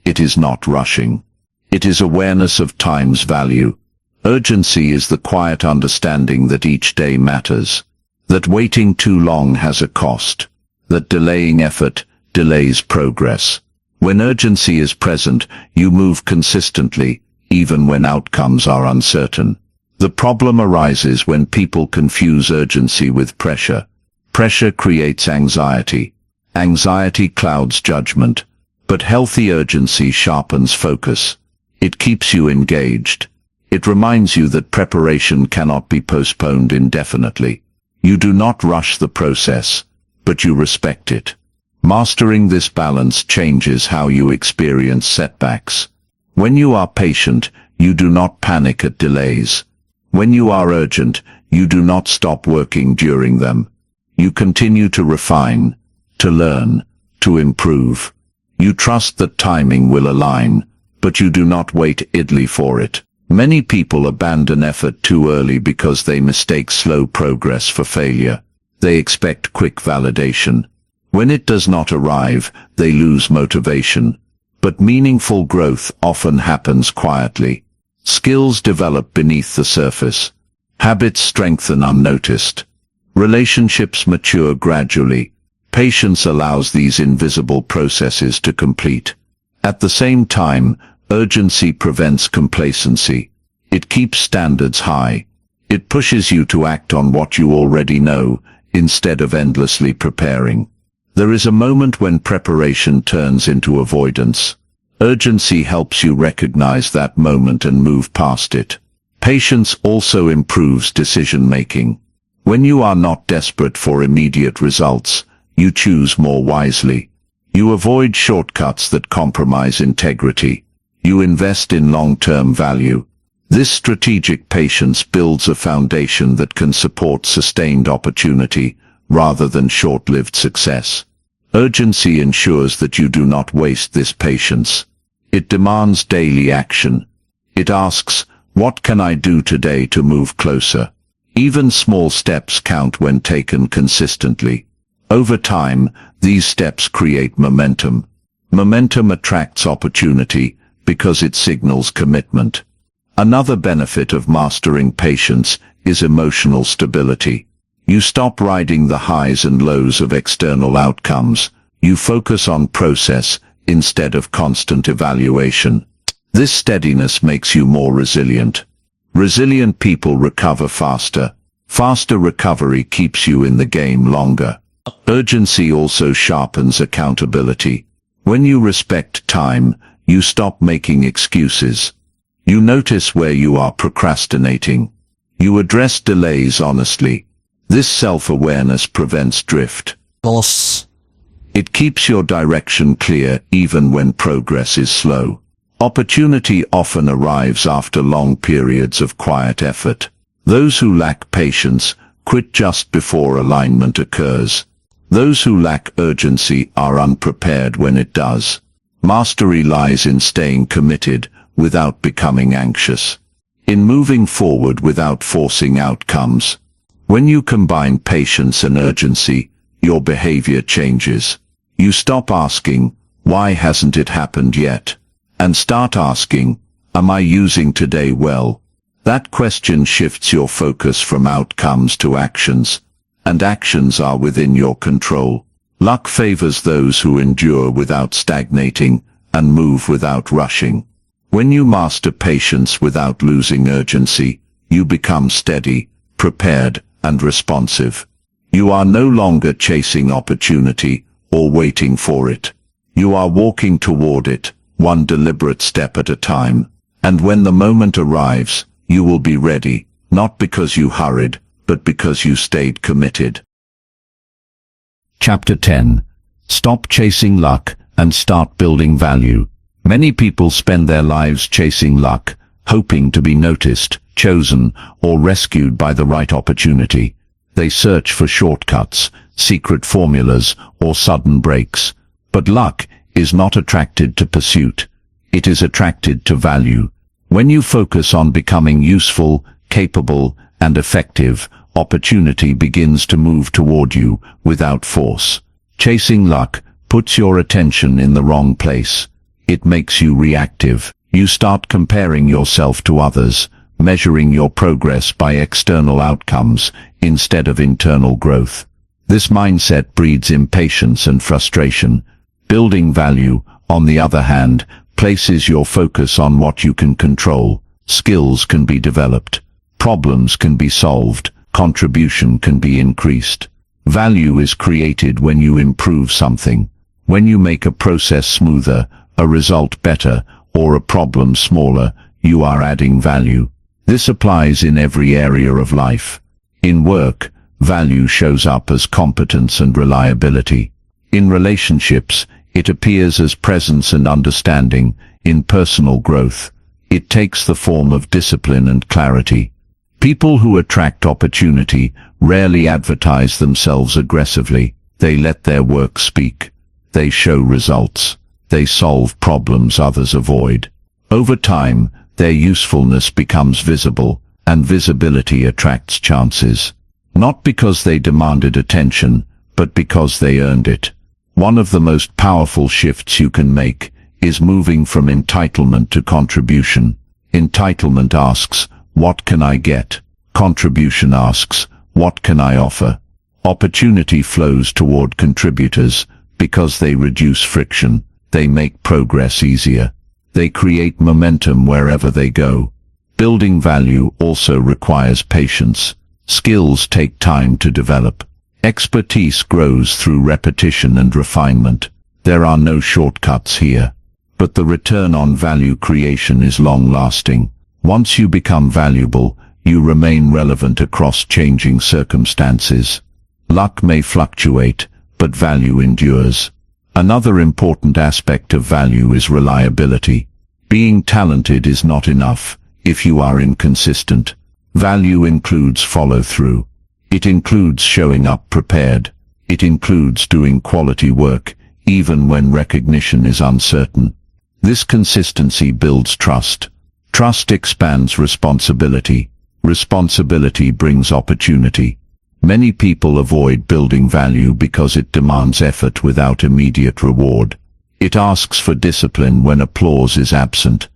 It is not rushing. It is awareness of time's value. Urgency is the quiet understanding that each day matters, that waiting too long has a cost, that delaying effort delays progress. When urgency is present, you move consistently, even when outcomes are uncertain. The problem arises when people confuse urgency with pressure. Pressure creates anxiety. Anxiety clouds judgment. But healthy urgency sharpens focus. It keeps you engaged. It reminds you that preparation cannot be postponed indefinitely. You do not rush the process, but you respect it. Mastering this balance changes how you experience setbacks. When you are patient, you do not panic at delays. When you are urgent, you do not stop working during them. You continue to refine, to learn, to improve. You trust that timing will align, but you do not wait idly for it. Many people abandon effort too early because they mistake slow progress for failure. They expect quick validation. When it does not arrive, they lose motivation. But meaningful growth often happens quietly. Skills develop beneath the surface. Habits strengthen unnoticed. Relationships mature gradually. Patience allows these invisible processes to complete. At the same time, urgency prevents complacency. It keeps standards high. It pushes you to act on what you already know, instead of endlessly preparing. There is a moment when preparation turns into avoidance. Urgency helps you recognize that moment and move past it. Patience also improves decision-making. When you are not desperate for immediate results, you choose more wisely. You avoid shortcuts that compromise integrity. You invest in long-term value. This strategic patience builds a foundation that can support sustained opportunity rather than short-lived success. Urgency ensures that you do not waste this patience. It demands daily action. It asks, what can I do today to move closer? Even small steps count when taken consistently. Over time, these steps create momentum. Momentum attracts opportunity because it signals commitment. Another benefit of mastering patience is emotional stability. You stop riding the highs and lows of external outcomes. You focus on process instead of constant evaluation. This steadiness makes you more resilient. Resilient people recover faster. Faster recovery keeps you in the game longer. Urgency also sharpens accountability. When you respect time, you stop making excuses. You notice where you are procrastinating. You address delays honestly. This self-awareness prevents drift. It keeps your direction clear even when progress is slow. Opportunity often arrives after long periods of quiet effort. Those who lack patience quit just before alignment occurs. Those who lack urgency are unprepared when it does. Mastery lies in staying committed without becoming anxious. In moving forward without forcing outcomes. When you combine patience and urgency, your behavior changes. You stop asking, why hasn't it happened yet? And start asking, am I using today well? That question shifts your focus from outcomes to actions, and actions are within your control. Luck favors those who endure without stagnating and move without rushing. When you master patience without losing urgency, you become steady, prepared, and responsive. You are no longer chasing opportunity or waiting for it. You are walking toward it, one deliberate step at a time. And when the moment arrives, you will be ready, not because you hurried, but because you stayed committed. Chapter 10. Stop chasing luck and start building value. Many people spend their lives chasing luck, hoping to be noticed, chosen, or rescued by the right opportunity. They search for shortcuts, secret formulas, or sudden breaks. But luck is not attracted to pursuit. It is attracted to value. When you focus on becoming useful, capable, and effective, opportunity begins to move toward you without force. Chasing luck puts your attention in the wrong place. It makes you reactive. You start comparing yourself to others, measuring your progress by external outcomes instead of internal growth. This mindset breeds impatience and frustration. Building value, on the other hand, places your focus on what you can control. Skills can be developed. Problems can be solved. Contribution can be increased. Value is created when you improve something. When you make a process smoother, a result better, or a problem smaller, you are adding value. This applies in every area of life. In work, value shows up as competence and reliability. In relationships, it appears as presence and understanding. In personal growth, it takes the form of discipline and clarity. People who attract opportunity rarely advertise themselves aggressively. They let their work speak. They show results. They solve problems others avoid. Over time, their usefulness becomes visible, and visibility attracts chances. Not because they demanded attention, but because they earned it. One of the most powerful shifts you can make is moving from entitlement to contribution. Entitlement asks, what can I get? Contribution asks, what can I offer? Opportunity flows toward contributors because they reduce friction. They make progress easier. They create momentum wherever they go. Building value also requires patience. Skills take time to develop. Expertise grows through repetition and refinement. There are no shortcuts here. But the return on value creation is long-lasting. Once you become valuable, you remain relevant across changing circumstances. Luck may fluctuate, but value endures. Another important aspect of value is reliability. Being talented is not enough if you are inconsistent. Value includes follow-through. It includes showing up prepared. It includes doing quality work, even when recognition is uncertain. This consistency builds trust. Trust expands responsibility. Responsibility brings opportunity. Many people avoid building value because it demands effort without immediate reward. It asks for discipline when applause is absent.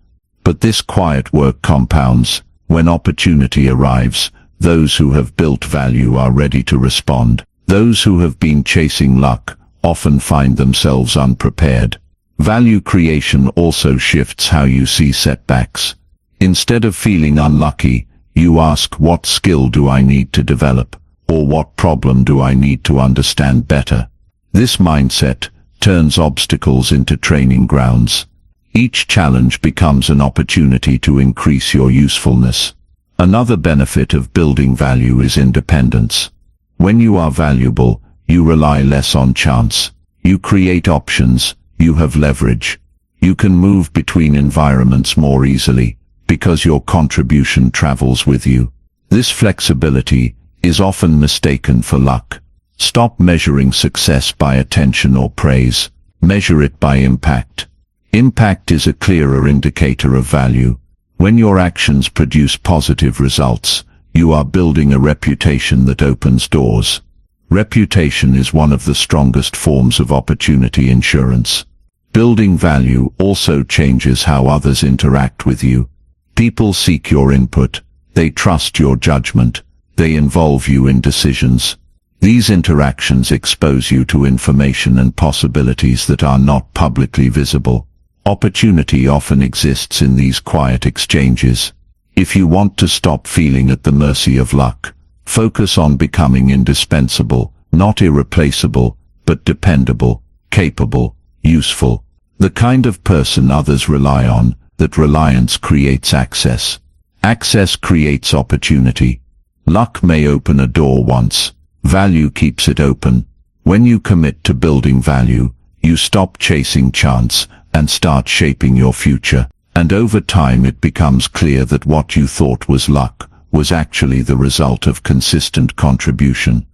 But this quiet work compounds. When opportunity arrives, those who have built value are ready to respond. Those who have been chasing luck often find themselves unprepared. Value creation also shifts how you see setbacks. Instead of feeling unlucky, you ask, what skill do I need to develop? Or what problem do I need to understand better? This mindset turns obstacles into training grounds. Each challenge becomes an opportunity to increase your usefulness. Another benefit of building value is independence. When you are valuable, you rely less on chance. You create options. You have leverage. You can move between environments more easily because your contribution travels with you. This flexibility is often mistaken for luck. Stop measuring success by attention or praise. Measure it by impact. Impact is a clearer indicator of value. When your actions produce positive results, you are building a reputation that opens doors. Reputation is one of the strongest forms of opportunity insurance. Building value also changes how others interact with you. People seek your input. They trust your judgment. They involve you in decisions. These interactions expose you to information and possibilities that are not publicly visible. Opportunity often exists in these quiet exchanges. If you want to stop feeling at the mercy of luck, focus on becoming indispensable, not irreplaceable, but dependable, capable, useful. The kind of person others rely on. That reliance creates access. Access creates opportunity. Luck may open a door once. Value keeps it open. When you commit to building value, you stop chasing chance and start shaping your future. And over time it becomes clear that what you thought was luck was actually the result of consistent contribution.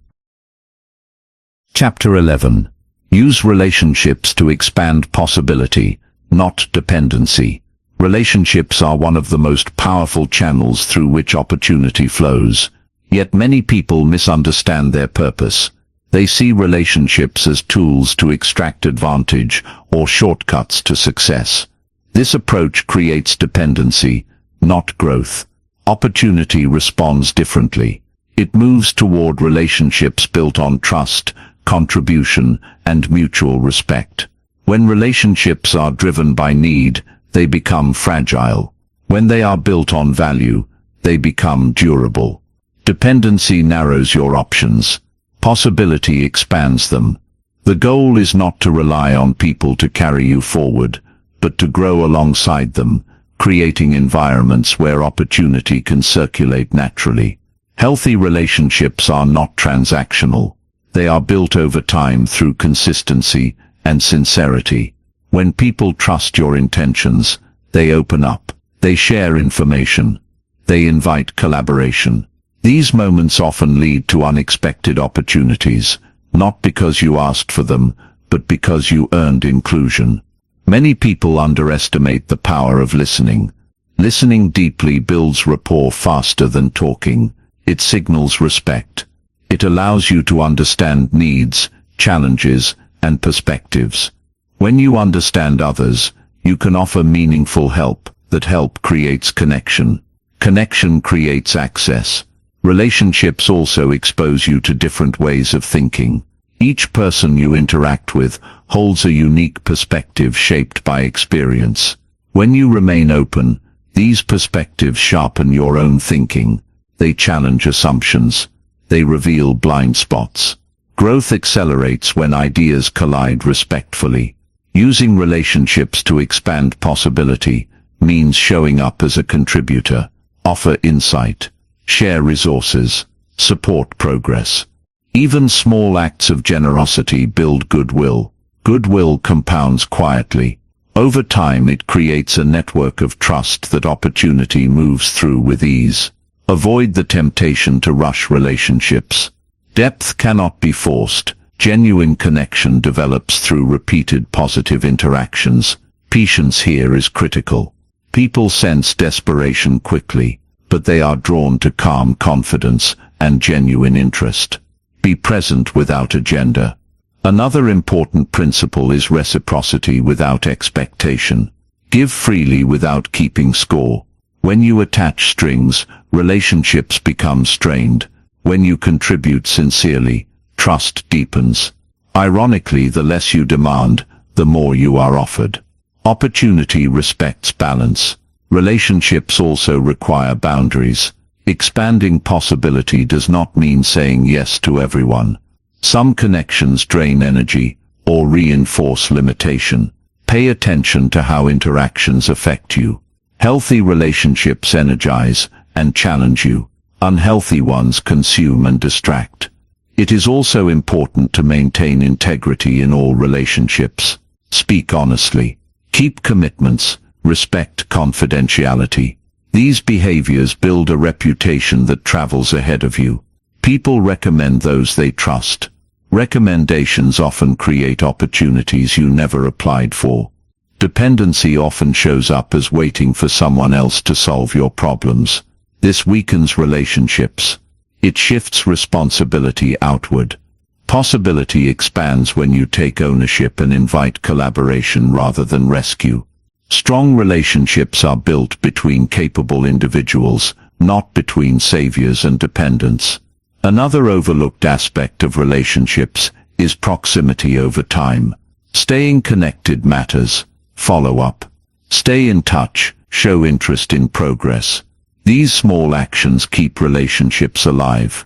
Chapter 11. Use relationships to expand possibility, not dependency. Relationships are one of the most powerful channels through which opportunity flows. Yet many people misunderstand their purpose. They see relationships as tools to extract advantage or shortcuts to success. This approach creates dependency, not growth. Opportunity responds differently. It moves toward relationships built on trust, contribution, and mutual respect. When relationships are driven by need, they become fragile. When they are built on value, they become durable. Dependency narrows your options. Possibility expands them. The goal is not to rely on people to carry you forward, but to grow alongside them, creating environments where opportunity can circulate naturally. Healthy relationships are not transactional. They are built over time through consistency and sincerity. When people trust your intentions, they open up. They share information. They invite collaboration. These moments often lead to unexpected opportunities, not because you asked for them, but because you earned inclusion. Many people underestimate the power of listening. Listening deeply builds rapport faster than talking. It signals respect. It allows you to understand needs, challenges, and perspectives. When you understand others, you can offer meaningful help. That help creates connection. Connection creates access. Relationships also expose you to different ways of thinking. Each person you interact with holds a unique perspective shaped by experience. When you remain open, these perspectives sharpen your own thinking. They challenge assumptions. They reveal blind spots. Growth accelerates when ideas collide respectfully. Using relationships to expand possibility means showing up as a contributor, offer insight, share resources, support progress. Even small acts of generosity build goodwill. Goodwill compounds quietly. Over time it creates a network of trust that opportunity moves through with ease. Avoid the temptation to rush relationships. Depth cannot be forced. Genuine connection develops through repeated positive interactions. Patience here is critical. People sense desperation quickly, but they are drawn to calm confidence and genuine interest. Be present without agenda. Another important principle is reciprocity without expectation. Give freely without keeping score. When you attach strings, relationships become strained. When you contribute sincerely, trust deepens. Ironically, the less you demand, the more you are offered. Opportunity respects balance. Relationships also require boundaries. Expanding possibility does not mean saying yes to everyone. Some connections drain energy or reinforce limitation. Pay attention to how interactions affect you. Healthy relationships energize and challenge you. Unhealthy ones consume and distract. It is also important to maintain integrity in all relationships. Speak honestly. Keep commitments. Respect confidentiality. These behaviors build a reputation that travels ahead of you. People recommend those they trust. Recommendations often create opportunities you never applied for. Dependency often shows up as waiting for someone else to solve your problems. This weakens relationships. It shifts responsibility outward. Possibility expands when you take ownership and invite collaboration rather than rescue. Strong relationships are built between capable individuals, not between saviors and dependents. Another overlooked aspect of relationships is proximity over time. Staying connected matters. Follow up. Stay in touch. Show interest in progress. These small actions keep relationships alive.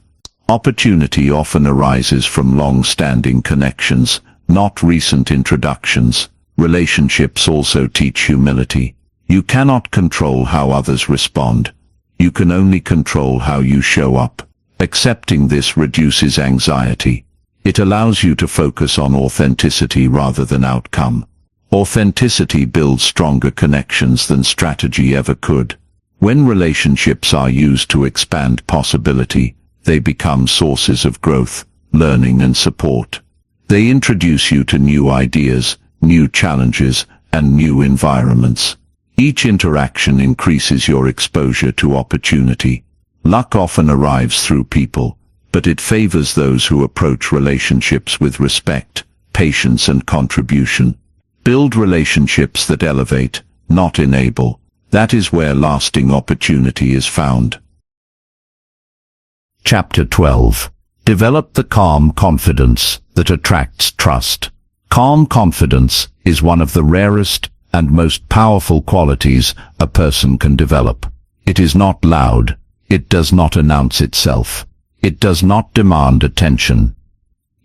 Opportunity often arises from long-standing connections, not recent introductions. Relationships also teach humility. You cannot control how others respond. You can only control how you show up. Accepting this reduces anxiety. It allows you to focus on authenticity rather than outcome. Authenticity builds stronger connections than strategy ever could. When relationships are used to expand possibility, they become sources of growth, learning and support. They introduce you to new ideas, new challenges, and new environments. Each interaction increases your exposure to opportunity. Luck often arrives through people, but it favors those who approach relationships with respect, patience and contribution. Build relationships that elevate, not enable. That is where lasting opportunity is found. Chapter 12. Develop the calm confidence that attracts trust. Calm confidence is one of the rarest and most powerful qualities a person can develop. It is not loud. It does not announce itself. It does not demand attention.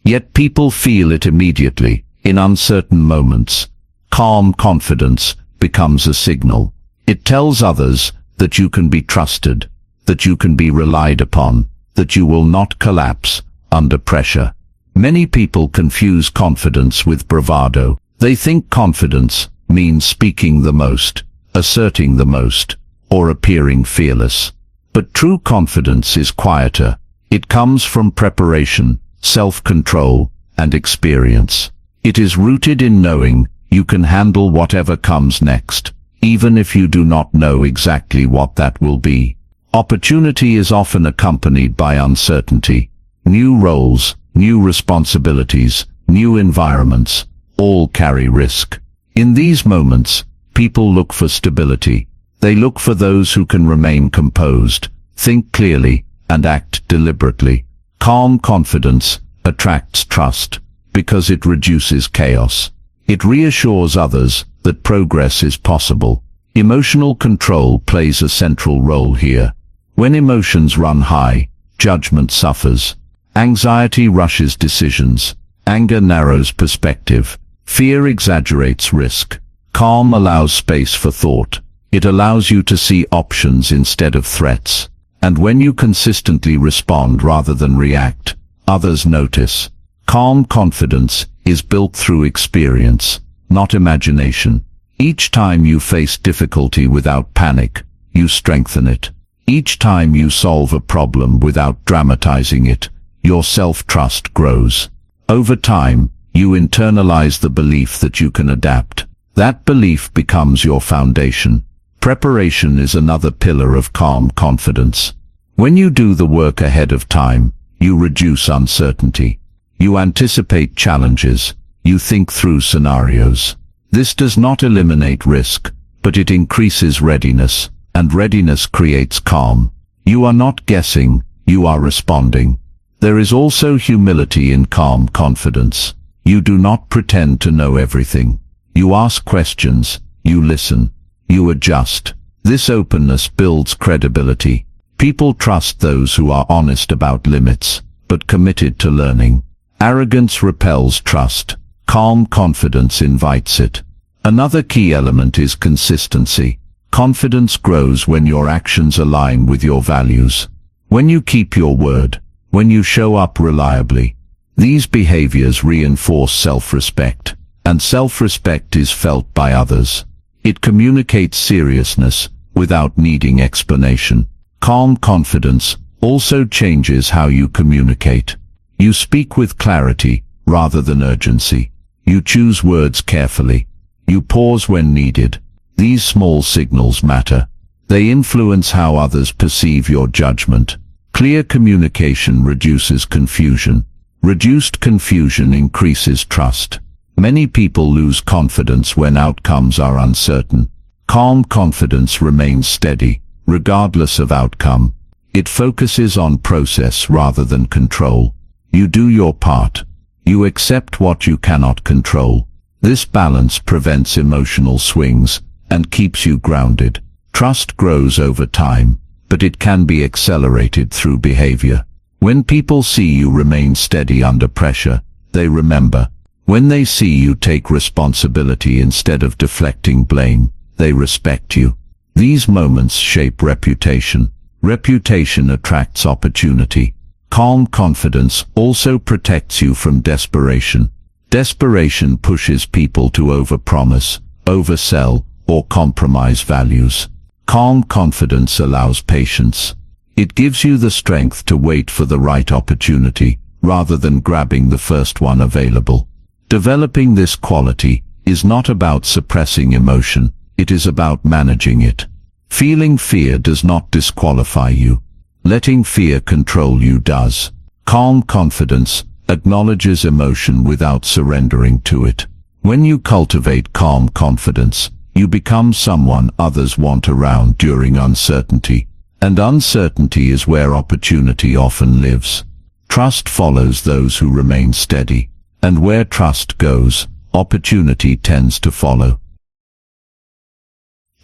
Yet people feel it immediately, in uncertain moments. Calm confidence becomes a signal. It tells others that you can be trusted, that you can be relied upon, that you will not collapse under pressure. Many people confuse confidence with bravado. They think confidence means speaking the most, asserting the most, or appearing fearless. But true confidence is quieter. It comes from preparation, self-control, and experience. It is rooted in knowing you can handle whatever comes next, even if you do not know exactly what that will be. Opportunity is often accompanied by uncertainty. New roles, new responsibilities, new environments, all carry risk. In these moments, people look for stability. They look for those who can remain composed, think clearly, and act deliberately. Calm confidence attracts trust because it reduces chaos. It reassures others that progress is possible. Emotional control plays a central role here. When emotions run high, judgment suffers. Anxiety rushes decisions. Anger narrows perspective. Fear exaggerates risk. Calm allows space for thought. It allows you to see options instead of threats. And when you consistently respond rather than react, others notice. Calm confidence is built through experience, not imagination. Each time you face difficulty without panic, you strengthen it. Each time you solve a problem without dramatizing it, your self-trust grows. Over time, you internalize the belief that you can adapt. That belief becomes your foundation. Preparation is another pillar of calm confidence. When you do the work ahead of time, you reduce uncertainty. You anticipate challenges. You think through scenarios. This does not eliminate risk, but it increases readiness, and readiness creates calm. You are not guessing, you are responding. There is also humility in calm confidence. You do not pretend to know everything. You ask questions, you listen, you adjust. This openness builds credibility. People trust those who are honest about limits, but committed to learning. Arrogance repels trust. Calm confidence invites it. Another key element is consistency. Confidence grows when your actions align with your values. When you keep your word, when you show up reliably. These behaviors reinforce self-respect, and self-respect is felt by others. It communicates seriousness without needing explanation. Calm confidence also changes how you communicate. You speak with clarity rather than urgency. You choose words carefully. You pause when needed. These small signals matter. They influence how others perceive your judgment. Clear communication reduces confusion. Reduced confusion increases trust. Many people lose confidence when outcomes are uncertain. Calm confidence remains steady, regardless of outcome. It focuses on process rather than control. You do your part. You accept what you cannot control. This balance prevents emotional swings and keeps you grounded. Trust grows over time, but it can be accelerated through behavior. When people see you remain steady under pressure, they remember. When they see you take responsibility instead of deflecting blame, they respect you. These moments shape reputation. Reputation attracts opportunity. Calm confidence also protects you from desperation. Desperation pushes people to overpromise, oversell, or compromise values. Calm confidence allows patience. It gives you the strength to wait for the right opportunity, rather than grabbing the first one available. Developing this quality is not about suppressing emotion, it is about managing it. Feeling fear does not disqualify you. Letting fear control you does. Calm confidence acknowledges emotion without surrendering to it. When you cultivate calm confidence, you become someone others want around during uncertainty. And uncertainty is where opportunity often lives. Trust follows those who remain steady. And where trust goes, opportunity tends to follow.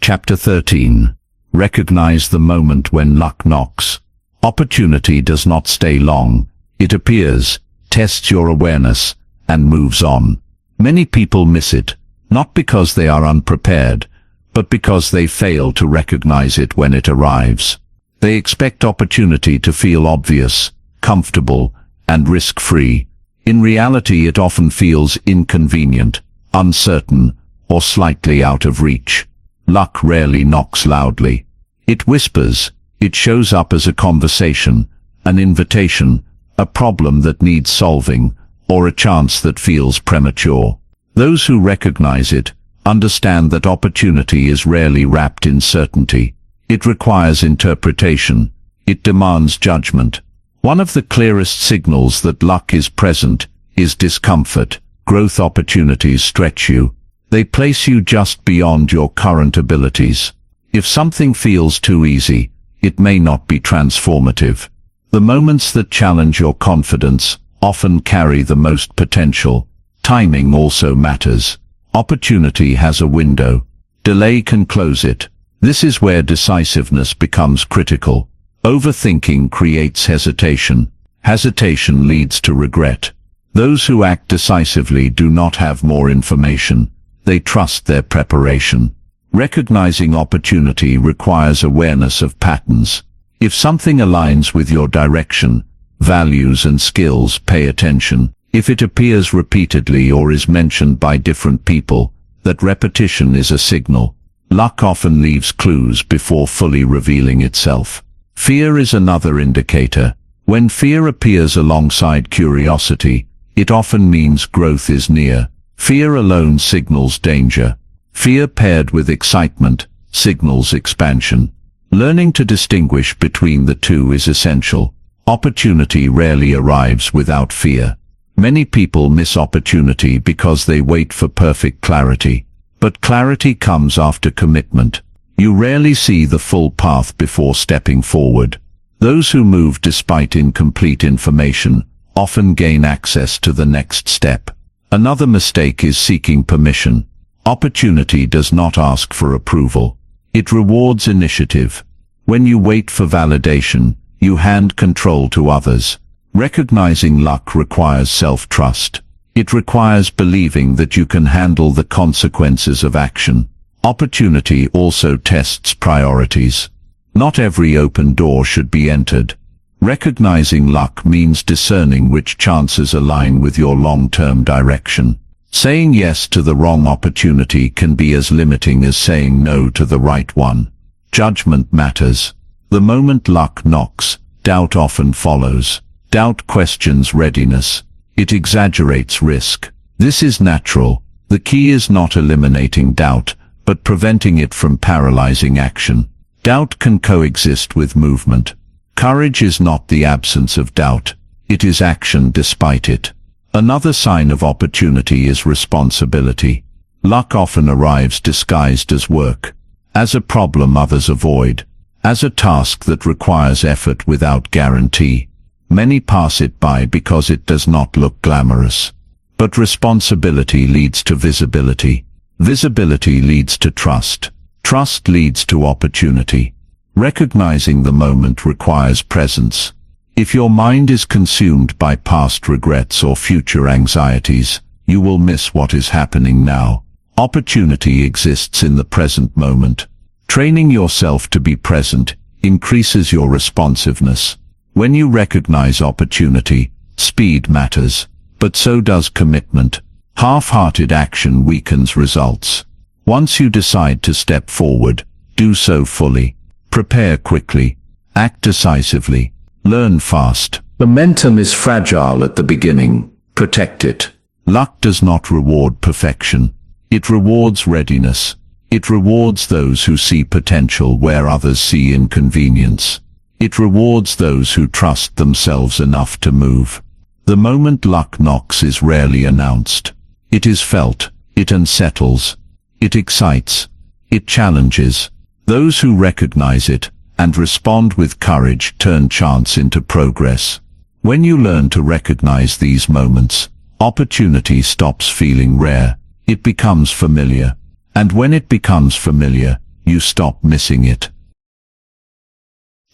Chapter 13. Recognize the moment when luck knocks. Opportunity does not stay long. It appears, tests your awareness, and moves on. Many people miss it, not because they are unprepared, but because they fail to recognize it when it arrives. They expect opportunity to feel obvious, comfortable, and risk-free. In reality, it often feels inconvenient, uncertain, or slightly out of reach. Luck rarely knocks loudly. It whispers. It shows up as a conversation, an invitation, a problem that needs solving, or a chance that feels premature. Those who recognize it understand that opportunity is rarely wrapped in certainty. It requires interpretation. It demands judgment. One of the clearest signals that luck is present is discomfort. Growth opportunities stretch you. They place you just beyond your current abilities. If something feels too easy, it may not be transformative. The moments that challenge your confidence often carry the most potential. Timing also matters. Opportunity has a window. Delay can close it. This is where decisiveness becomes critical. Overthinking creates hesitation. Hesitation leads to regret. Those who act decisively do not have more information. They trust their preparation. Recognizing opportunity requires awareness of patterns. If something aligns with your direction, values and skills, pay attention. If it appears repeatedly or is mentioned by different people, that repetition is a signal. Luck often leaves clues before fully revealing itself. Fear is another indicator. When fear appears alongside curiosity, it often means growth is near. Fear alone signals danger. Fear paired with excitement signals expansion. Learning to distinguish between the two is essential. Opportunity rarely arrives without fear. Many people miss opportunity because they wait for perfect clarity. But clarity comes after commitment. You rarely see the full path before stepping forward. Those who move despite incomplete information often gain access to the next step. Another mistake is seeking permission. Opportunity does not ask for approval. It rewards initiative. When you wait for validation, you hand control to others. Recognizing luck requires self-trust. It requires believing that you can handle the consequences of action. Opportunity also tests priorities. Not every open door should be entered. Recognizing luck means discerning which chances align with your long-term direction. Saying yes to the wrong opportunity can be as limiting as saying no to the right one. Judgment matters. The moment luck knocks, doubt often follows. Doubt questions readiness. It exaggerates risk. This is natural. The key is not eliminating doubt, but preventing it from paralyzing action. Doubt can coexist with movement. Courage is not the absence of doubt. It is action despite it. Another sign of opportunity is responsibility. Luck often arrives disguised as work, as a problem others avoid, as a task that requires effort without guarantee. Many pass it by because it does not look glamorous. But responsibility leads to visibility. Visibility leads to trust. Trust leads to opportunity. Recognizing the moment requires presence. If your mind is consumed by past regrets or future anxieties, you will miss what is happening now. Opportunity exists in the present moment. Training yourself to be present increases your responsiveness. When you recognize opportunity, speed matters, but so does commitment. Half-hearted action weakens results. Once you decide to step forward, do so fully. Prepare quickly. Act decisively. Learn fast. Momentum is fragile at the beginning. Protect it. Luck does not reward perfection. It rewards readiness. It rewards those who see potential where others see inconvenience. It rewards those who trust themselves enough to move. The moment luck knocks is rarely announced. It is felt. It unsettles. It excites. It challenges. Those who recognize it and respond with courage turn chance into progress. When you learn to recognize these moments, opportunity stops feeling rare. It becomes familiar. And when it becomes familiar, you stop missing it.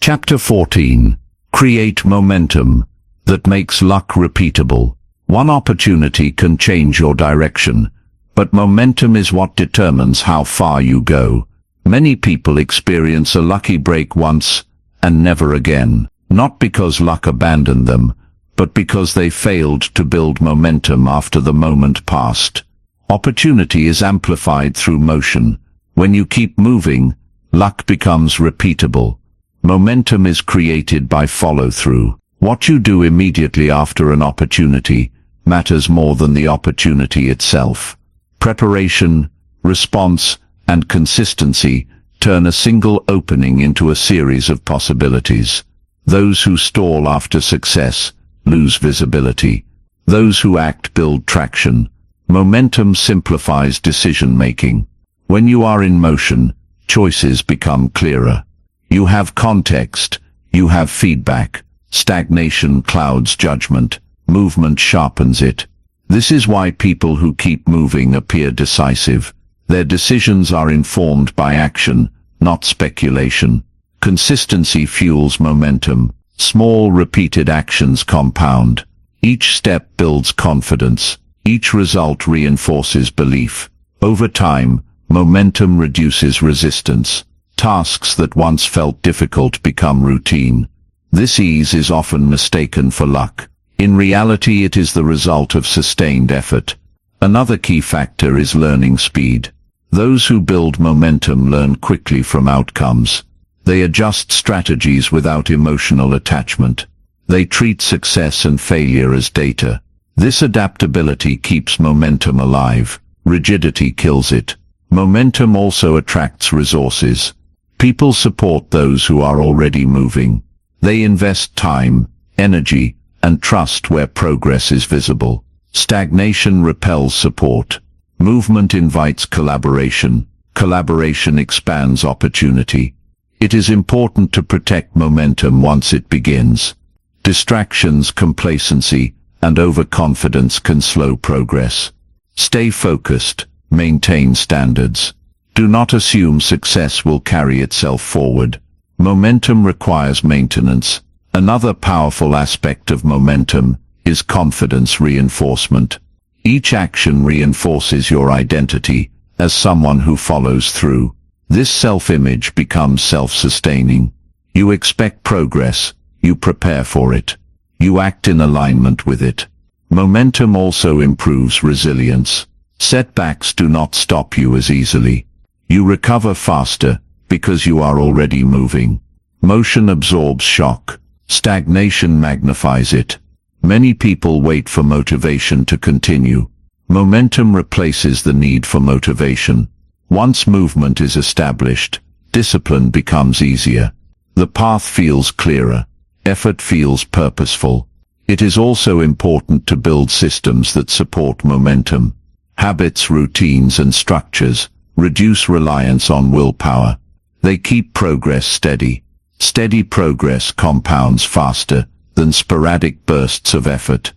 Chapter 14. Create momentum that makes luck repeatable. One opportunity can change your direction, but momentum is what determines how far you go. Many people experience a lucky break once and never again, not because luck abandoned them, but because they failed to build momentum after the moment passed. Opportunity is amplified through motion. When you keep moving, luck becomes repeatable. Momentum is created by follow-through. What you do immediately after an opportunity matters more than the opportunity itself. Preparation, response, and consistency turn a single opening into a series of possibilities. Those who stall after success lose visibility. Those who act build traction. Momentum simplifies decision-making. When you are in motion, choices become clearer. You have context. You have feedback. Stagnation clouds judgment. Movement sharpens it. This is why people who keep moving appear decisive. Their decisions are informed by action, not speculation. Consistency fuels momentum. Small repeated actions compound. Each step builds confidence. Each result reinforces belief. Over time, momentum reduces resistance. Tasks that once felt difficult become routine. This ease is often mistaken for luck. In reality, it is the result of sustained effort. Another key factor is learning speed. Those who build momentum learn quickly from outcomes. They adjust strategies without emotional attachment. They treat success and failure as data. This adaptability keeps momentum alive. Rigidity kills it. Momentum also attracts resources. People support those who are already moving. They invest time, energy, and trust where progress is visible. Stagnation repels support. Movement invites collaboration. Collaboration expands opportunity. It is important to protect momentum once it begins. Distractions, complacency, and overconfidence can slow progress. Stay focused. Maintain standards. Do not assume success will carry itself forward. Momentum requires maintenance. Another powerful aspect of momentum is confidence reinforcement. Each action reinforces your identity as someone who follows through. This self-image becomes self-sustaining. You expect progress. You prepare for it. You act in alignment with it. Momentum also improves resilience. Setbacks do not stop you as easily. You recover faster because you are already moving. Motion absorbs shock. Stagnation magnifies it. Many people wait for motivation to continue. Momentum replaces the need for motivation. Once movement is established, discipline becomes easier. The path feels clearer. Effort feels purposeful. It is also important to build systems that support momentum. Habits, routines, and structures reduce reliance on willpower. They keep progress steady. Steady progress compounds faster than sporadic bursts of effort.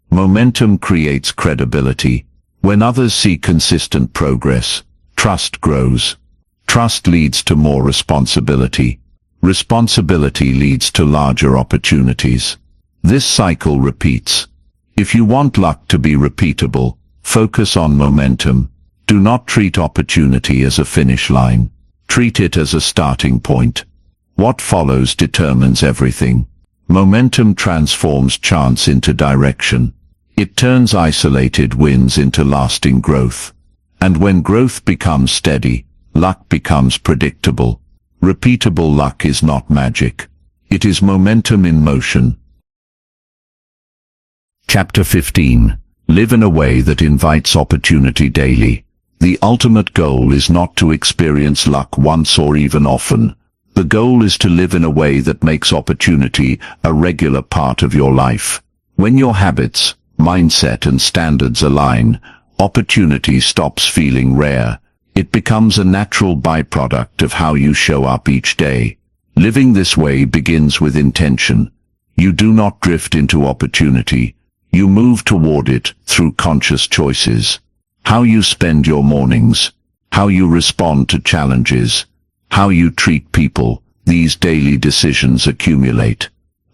Momentum creates credibility. When others see consistent progress, trust grows. Trust leads to more responsibility. Responsibility leads to larger opportunities. This cycle repeats. If you want luck to be repeatable, focus on momentum. Do not treat opportunity as a finish line. Treat it as a starting point. What follows determines everything. Momentum transforms chance into direction. It turns isolated wins into lasting growth. And when growth becomes steady, luck becomes predictable. Repeatable luck is not magic. It is momentum in motion. Chapter 15. Live in a way that invites opportunity daily. The ultimate goal is not to experience luck once or even often. The goal is to live in a way that makes opportunity a regular part of your life. When your habits, mindset and standards align, opportunity stops feeling rare. It becomes a natural byproduct of how you show up each day. Living this way begins with intention. You do not drift into opportunity. You move toward it through conscious choices. How you spend your mornings, how you respond to challenges, how you treat people, these daily decisions accumulate.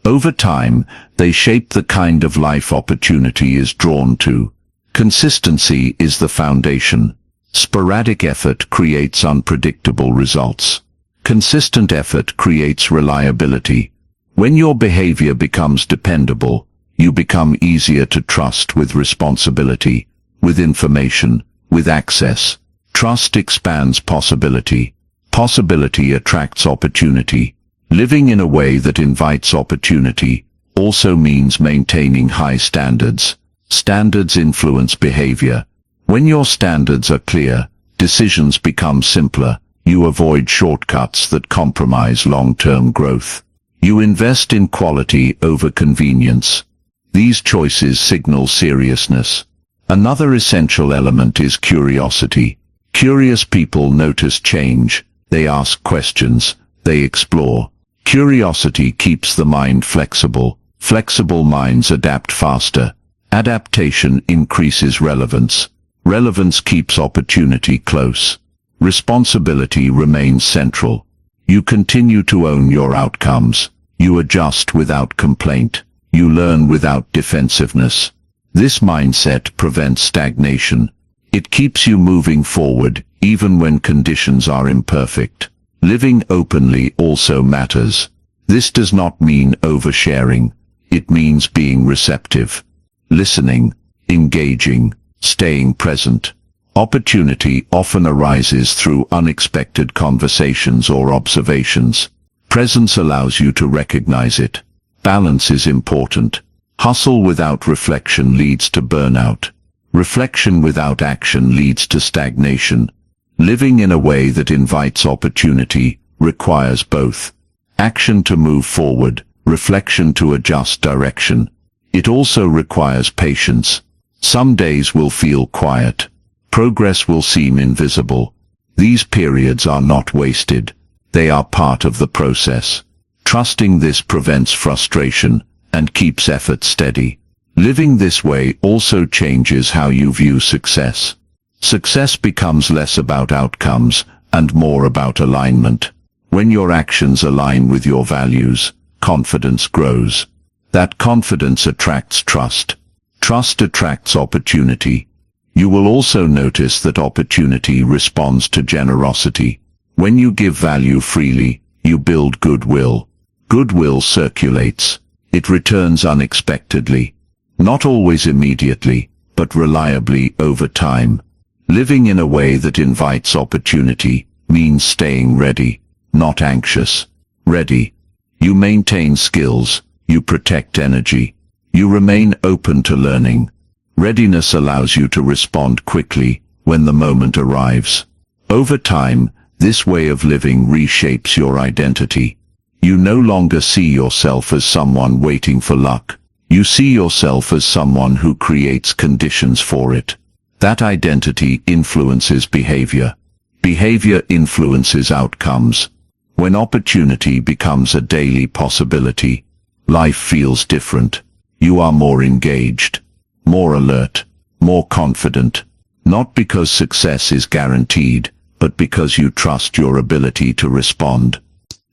Over time, they shape the kind of life opportunity is drawn to. Consistency is the foundation. Sporadic effort creates unpredictable results. Consistent effort creates reliability. When your behavior becomes dependable, you become easier to trust with responsibility, with information, with access. Trust expands possibility. Possibility attracts opportunity. Living in a way that invites opportunity also means maintaining high standards. Standards influence behavior. When your standards are clear, decisions become simpler. You avoid shortcuts that compromise long-term growth. You invest in quality over convenience. These choices signal seriousness. Another essential element is curiosity. Curious people notice change. They ask questions. They explore. Curiosity keeps the mind flexible. Flexible minds adapt faster. Adaptation increases relevance. Relevance keeps opportunity close. Responsibility remains central. You continue to own your outcomes. You adjust without complaint. You learn without defensiveness. This mindset prevents stagnation. It keeps you moving forward, even when conditions are imperfect. Living openly also matters. This does not mean oversharing. It means being receptive. Listening, engaging, staying present. Opportunity often arises through unexpected conversations or observations. Presence allows you to recognize it. Balance is important. Hustle without reflection leads to burnout. Reflection without action leads to stagnation. Living in a way that invites opportunity requires both. Action to move forward, reflection to adjust direction. It also requires patience. Some days will feel quiet. Progress will seem invisible. These periods are not wasted. They are part of the process. Trusting this prevents frustration and keeps effort steady. Living this way also changes how you view success. Success becomes less about outcomes and more about alignment. When your actions align with your values, confidence grows. That confidence attracts trust. Trust attracts opportunity. You will also notice that opportunity responds to generosity. When you give value freely, you build goodwill. Goodwill circulates. It returns unexpectedly. Not always immediately, but reliably over time. Living in a way that invites opportunity means staying ready, not anxious. Ready. You maintain skills. You protect energy. You remain open to learning. Readiness allows you to respond quickly when the moment arrives. Over time, this way of living reshapes your identity. You no longer see yourself as someone waiting for luck. You see yourself as someone who creates conditions for it. That identity influences behavior. Behavior influences outcomes. When opportunity becomes a daily possibility, life feels different. You are more engaged, more alert, more confident. Not because success is guaranteed, but because you trust your ability to respond.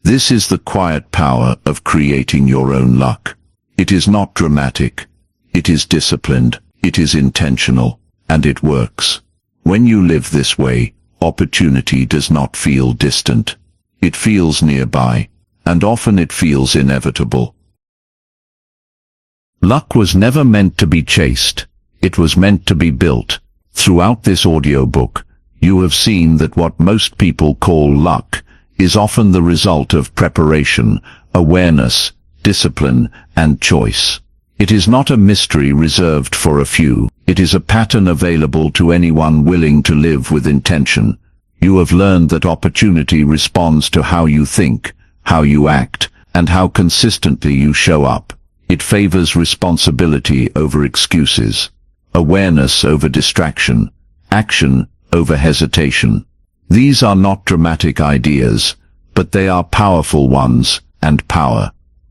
This is the quiet power of creating your own luck. It is not dramatic. It is disciplined. It is intentional. And it works. When you live this way, opportunity does not feel distant. It feels nearby. And often it feels inevitable. Luck was never meant to be chased. It was meant to be built. Throughout this audiobook, you have seen that what most people call luck is often the result of preparation, awareness, discipline, and choice. It is not a mystery reserved for a few. It is a pattern available to anyone willing to live with intention. You have learned that opportunity responds to how you think, how you act, and how consistently you show up. It favors responsibility over excuses, awareness over distraction, action over hesitation. These are not dramatic ideas, but they are powerful ones, and power,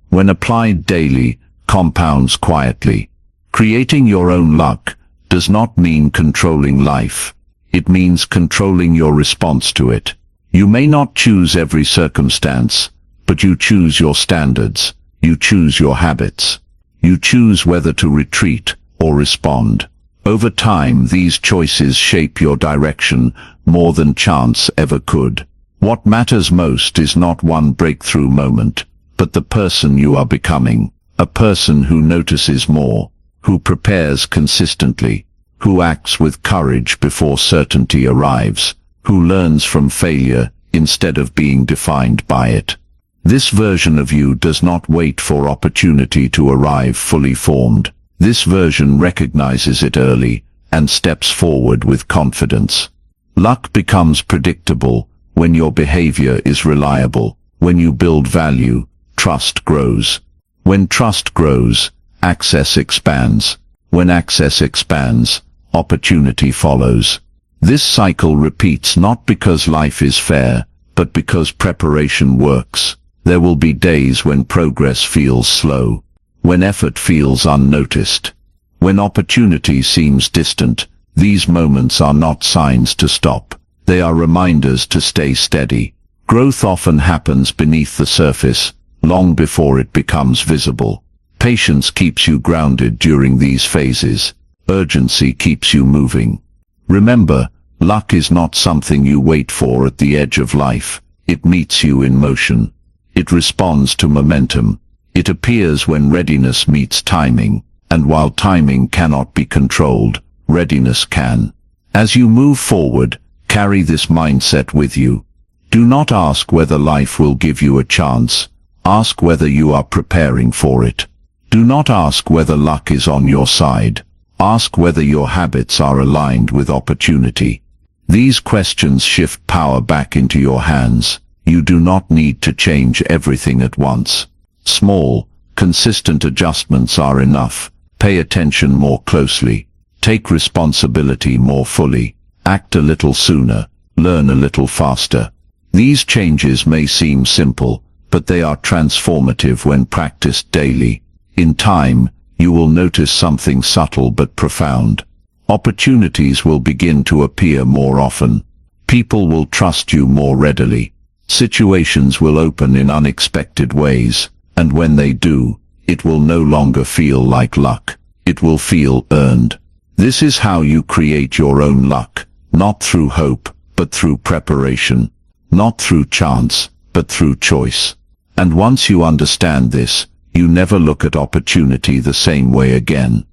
when applied daily, compounds quietly. Creating your own luck does not mean controlling life. It means controlling your response to it. You may not choose every circumstance, but you choose your standards. You choose your habits. You choose whether to retreat or respond. Over time, these choices shape your direction more than chance ever could. What matters most is not one breakthrough moment, but the person you are becoming. A person who notices more, who prepares consistently, who acts with courage before certainty arrives, who learns from failure instead of being defined by it. This version of you does not wait for opportunity to arrive fully formed. This version recognizes it early and steps forward with confidence. Luck becomes predictable when your behavior is reliable. When you build value, trust grows. When trust grows, access expands. When access expands, opportunity follows. This cycle repeats not because life is fair, but because preparation works. There will be days when progress feels slow, when effort feels unnoticed, when opportunity seems distant. These moments are not signs to stop. They are reminders to stay steady. Growth often happens beneath the surface, long before it becomes visible. Patience keeps you grounded during these phases. Urgency keeps you moving. Remember, luck is not something you wait for at the edge of life. It meets you in motion. It responds to momentum. It appears when readiness meets timing, and while timing cannot be controlled, readiness can. As you move forward, carry this mindset with you. Do not ask whether life will give you a chance. Ask whether you are preparing for it. Do not ask whether luck is on your side. Ask whether your habits are aligned with opportunity. These questions shift power back into your hands. You do not need to change everything at once. Small, consistent adjustments are enough. Pay attention more closely. Take responsibility more fully. Act a little sooner. Learn a little faster. These changes may seem simple, but they are transformative when practiced daily. In time, you will notice something subtle but profound. Opportunities will begin to appear more often. People will trust you more readily. Situations will open in unexpected ways, and when they do, it will no longer feel like luck. It will feel earned. This is how you create your own luck, not through hope, but through preparation. Not through chance, but through choice. And once you understand this, you never look at opportunity the same way again.